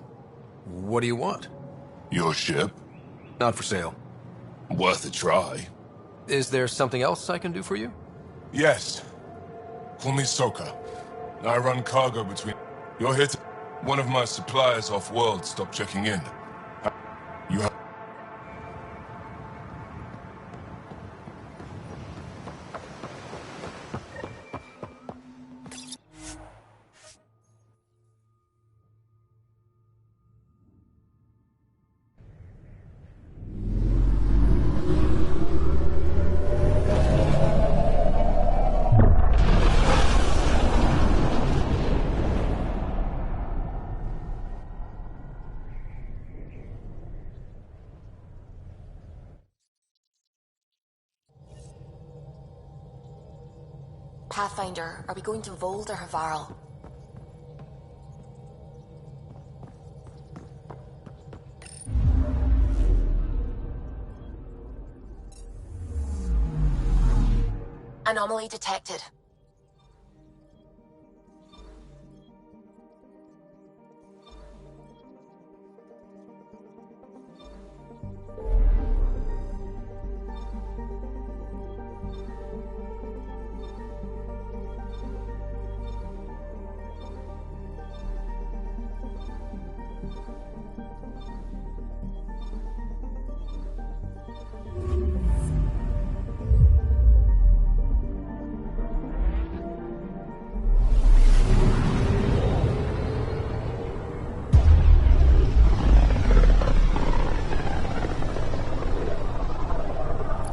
S1: What do you want?
S7: Your ship?
S1: Not for sale.
S7: Worth a try.
S1: Is there something else I can do for you?
S7: Yes. Call me Soka. I run cargo between... You're here to... One of my suppliers off-world stopped checking in. You have...
S11: Pathfinder, are we going to Vold or Havarl? Anomaly detected.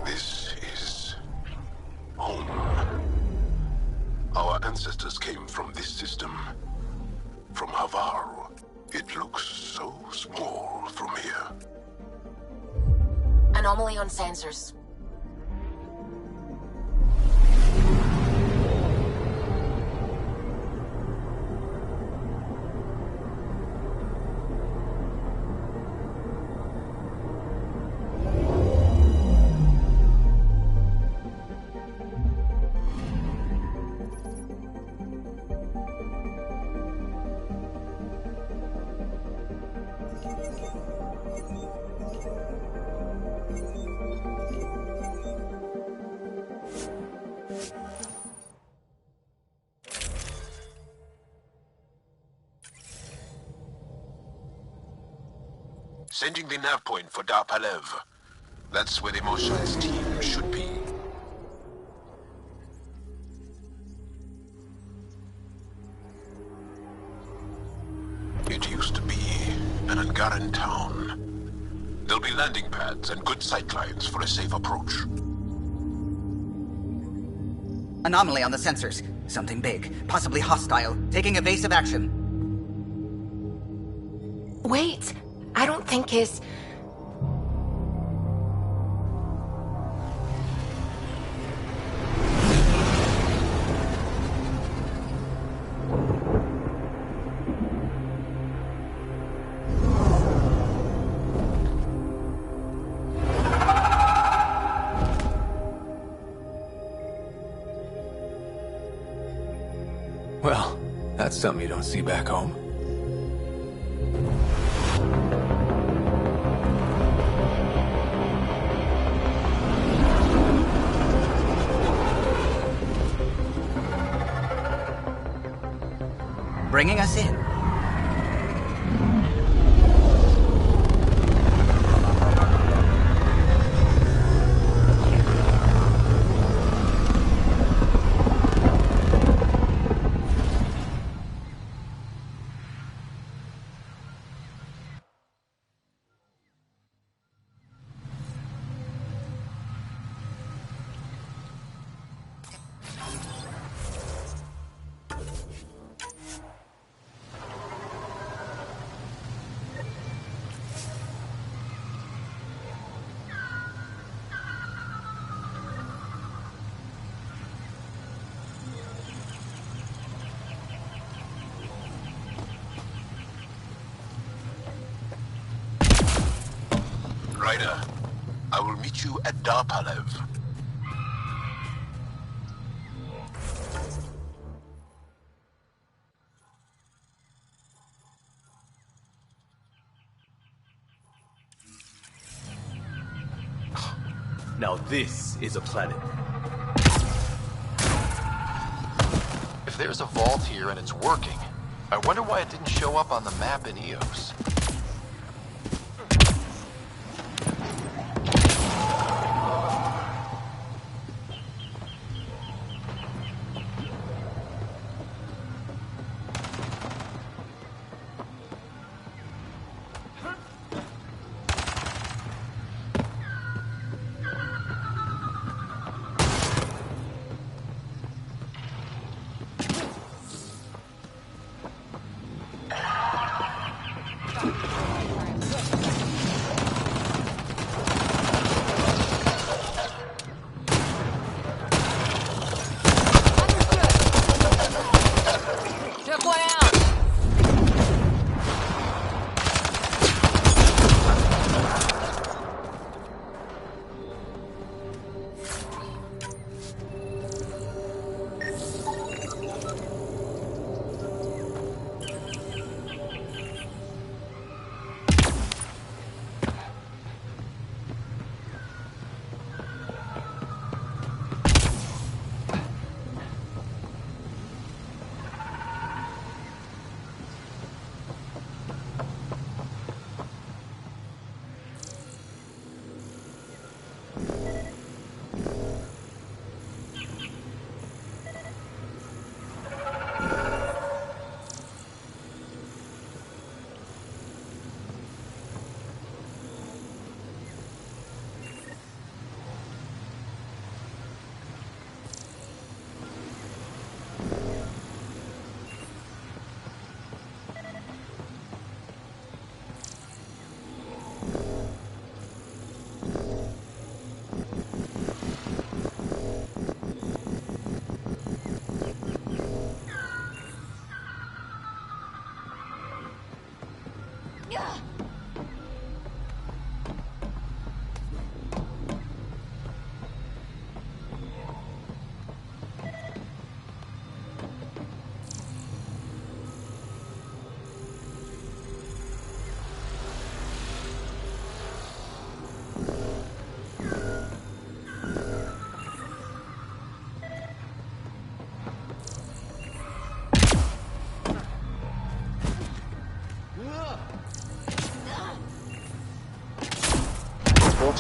S27: This is home. Our ancestors came from this system. From Havar. It looks so small from here.
S11: Anomaly on sensors.
S27: Sending the nav point for Dar Palev. That's where the Mosha's team should be. It used to be an Angaran town. There'll be landing pads and good sightlines for a safe approach.
S10: Anomaly on the sensors. Something big, possibly hostile, taking evasive action.
S11: Wait, I don't think his...
S1: Well, that's something you don't see back home.
S10: Bringing us in.
S27: Ryder, I will meet you at Dar Palev.
S17: Now this is a planet.
S1: If there's a vault here and it's working, I wonder why it didn't show up on the map in EOS.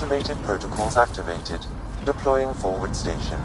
S2: Automated protocols activated. Deploying forward station.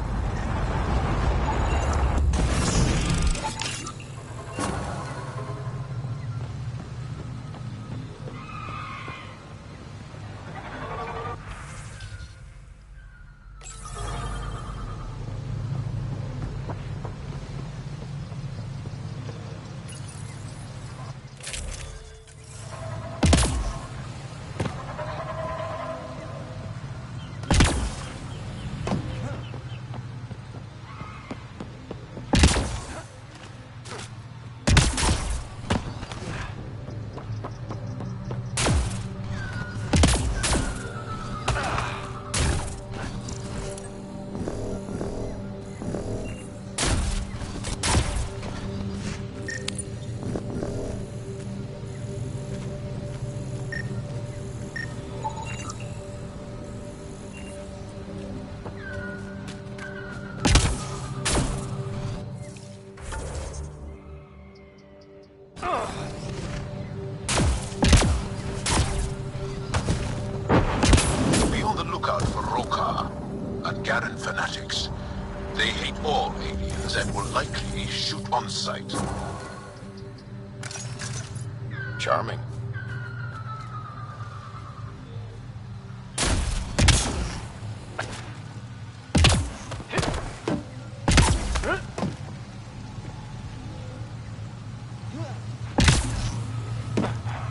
S27: Be on the lookout for Roka and Garen fanatics. They hate all aliens and will likely shoot on sight.
S1: Charming.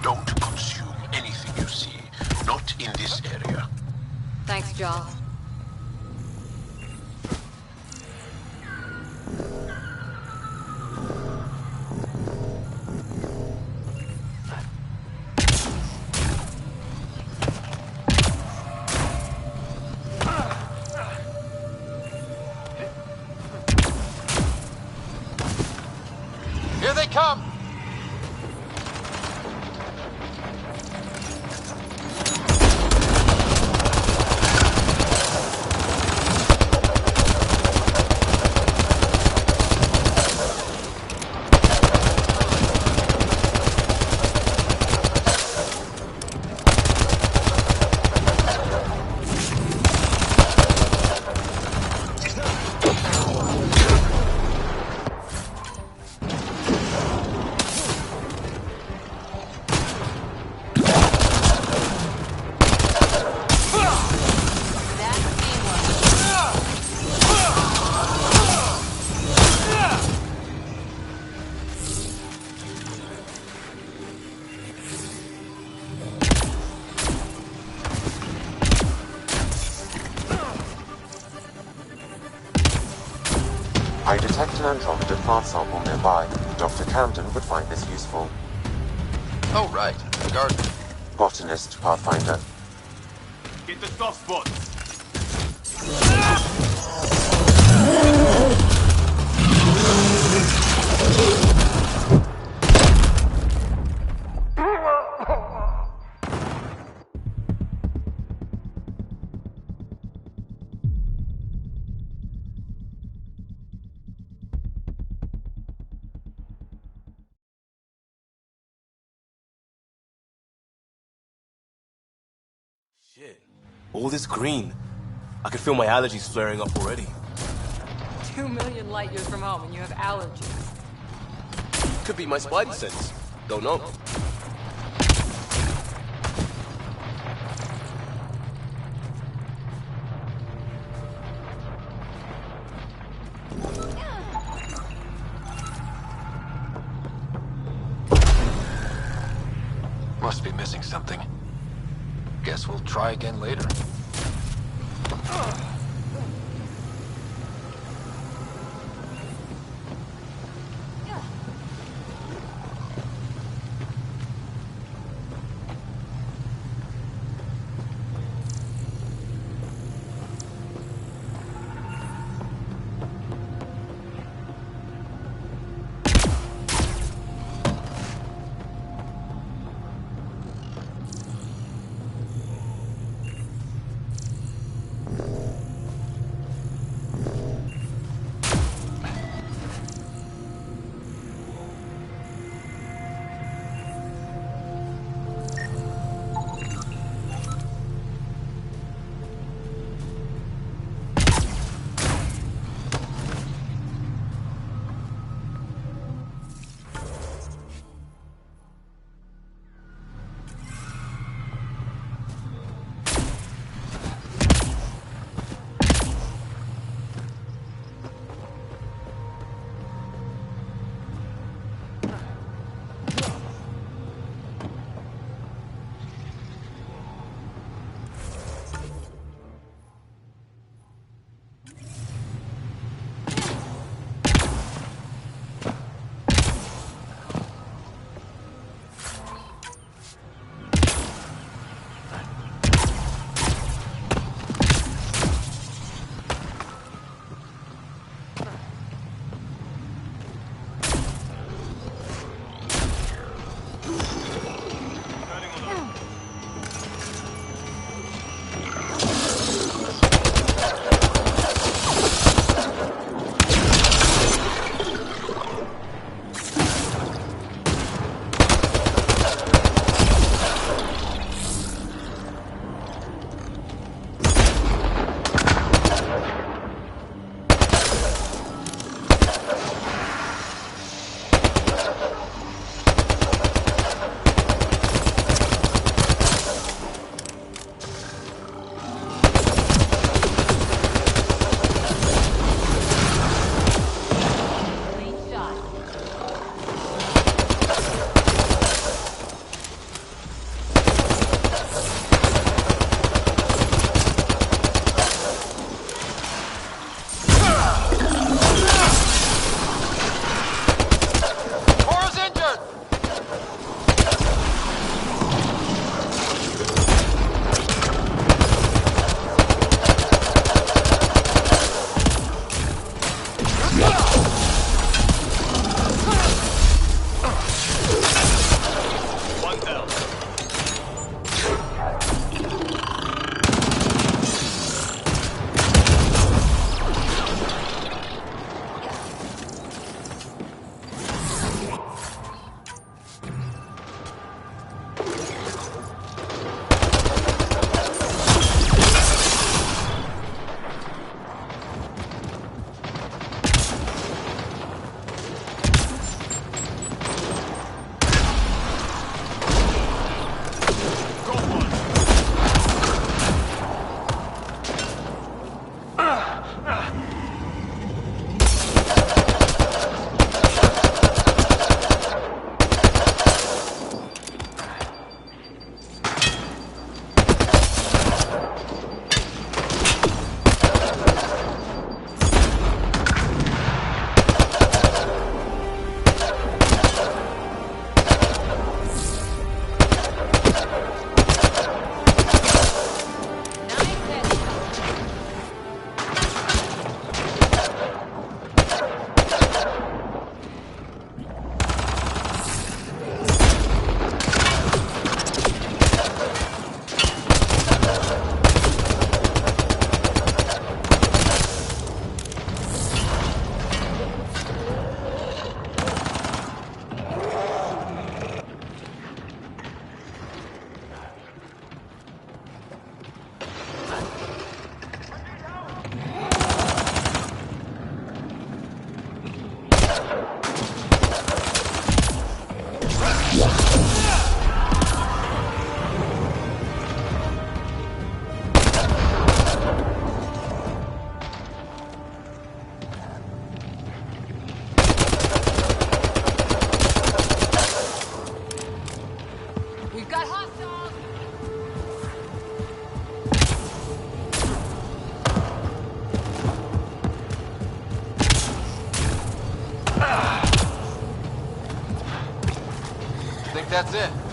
S27: Don't consume anything you see. Not in this area.
S9: Thanks, Jaw.
S1: Here they come!
S2: I detect an Andromeda plant sample nearby. Dr. Camden would find this useful.
S1: Oh, right. The garden.
S2: Botanist, Pathfinder.
S17: Get the soft spots. Shit. All this green. I can feel my allergies flaring up already.
S12: 2 million light years from home and you have allergies.
S17: Could be my spidey sense. Don't know.
S1: Must be missing something. Guess we'll try again later.
S9: We've got hostiles!
S1: Think that's it?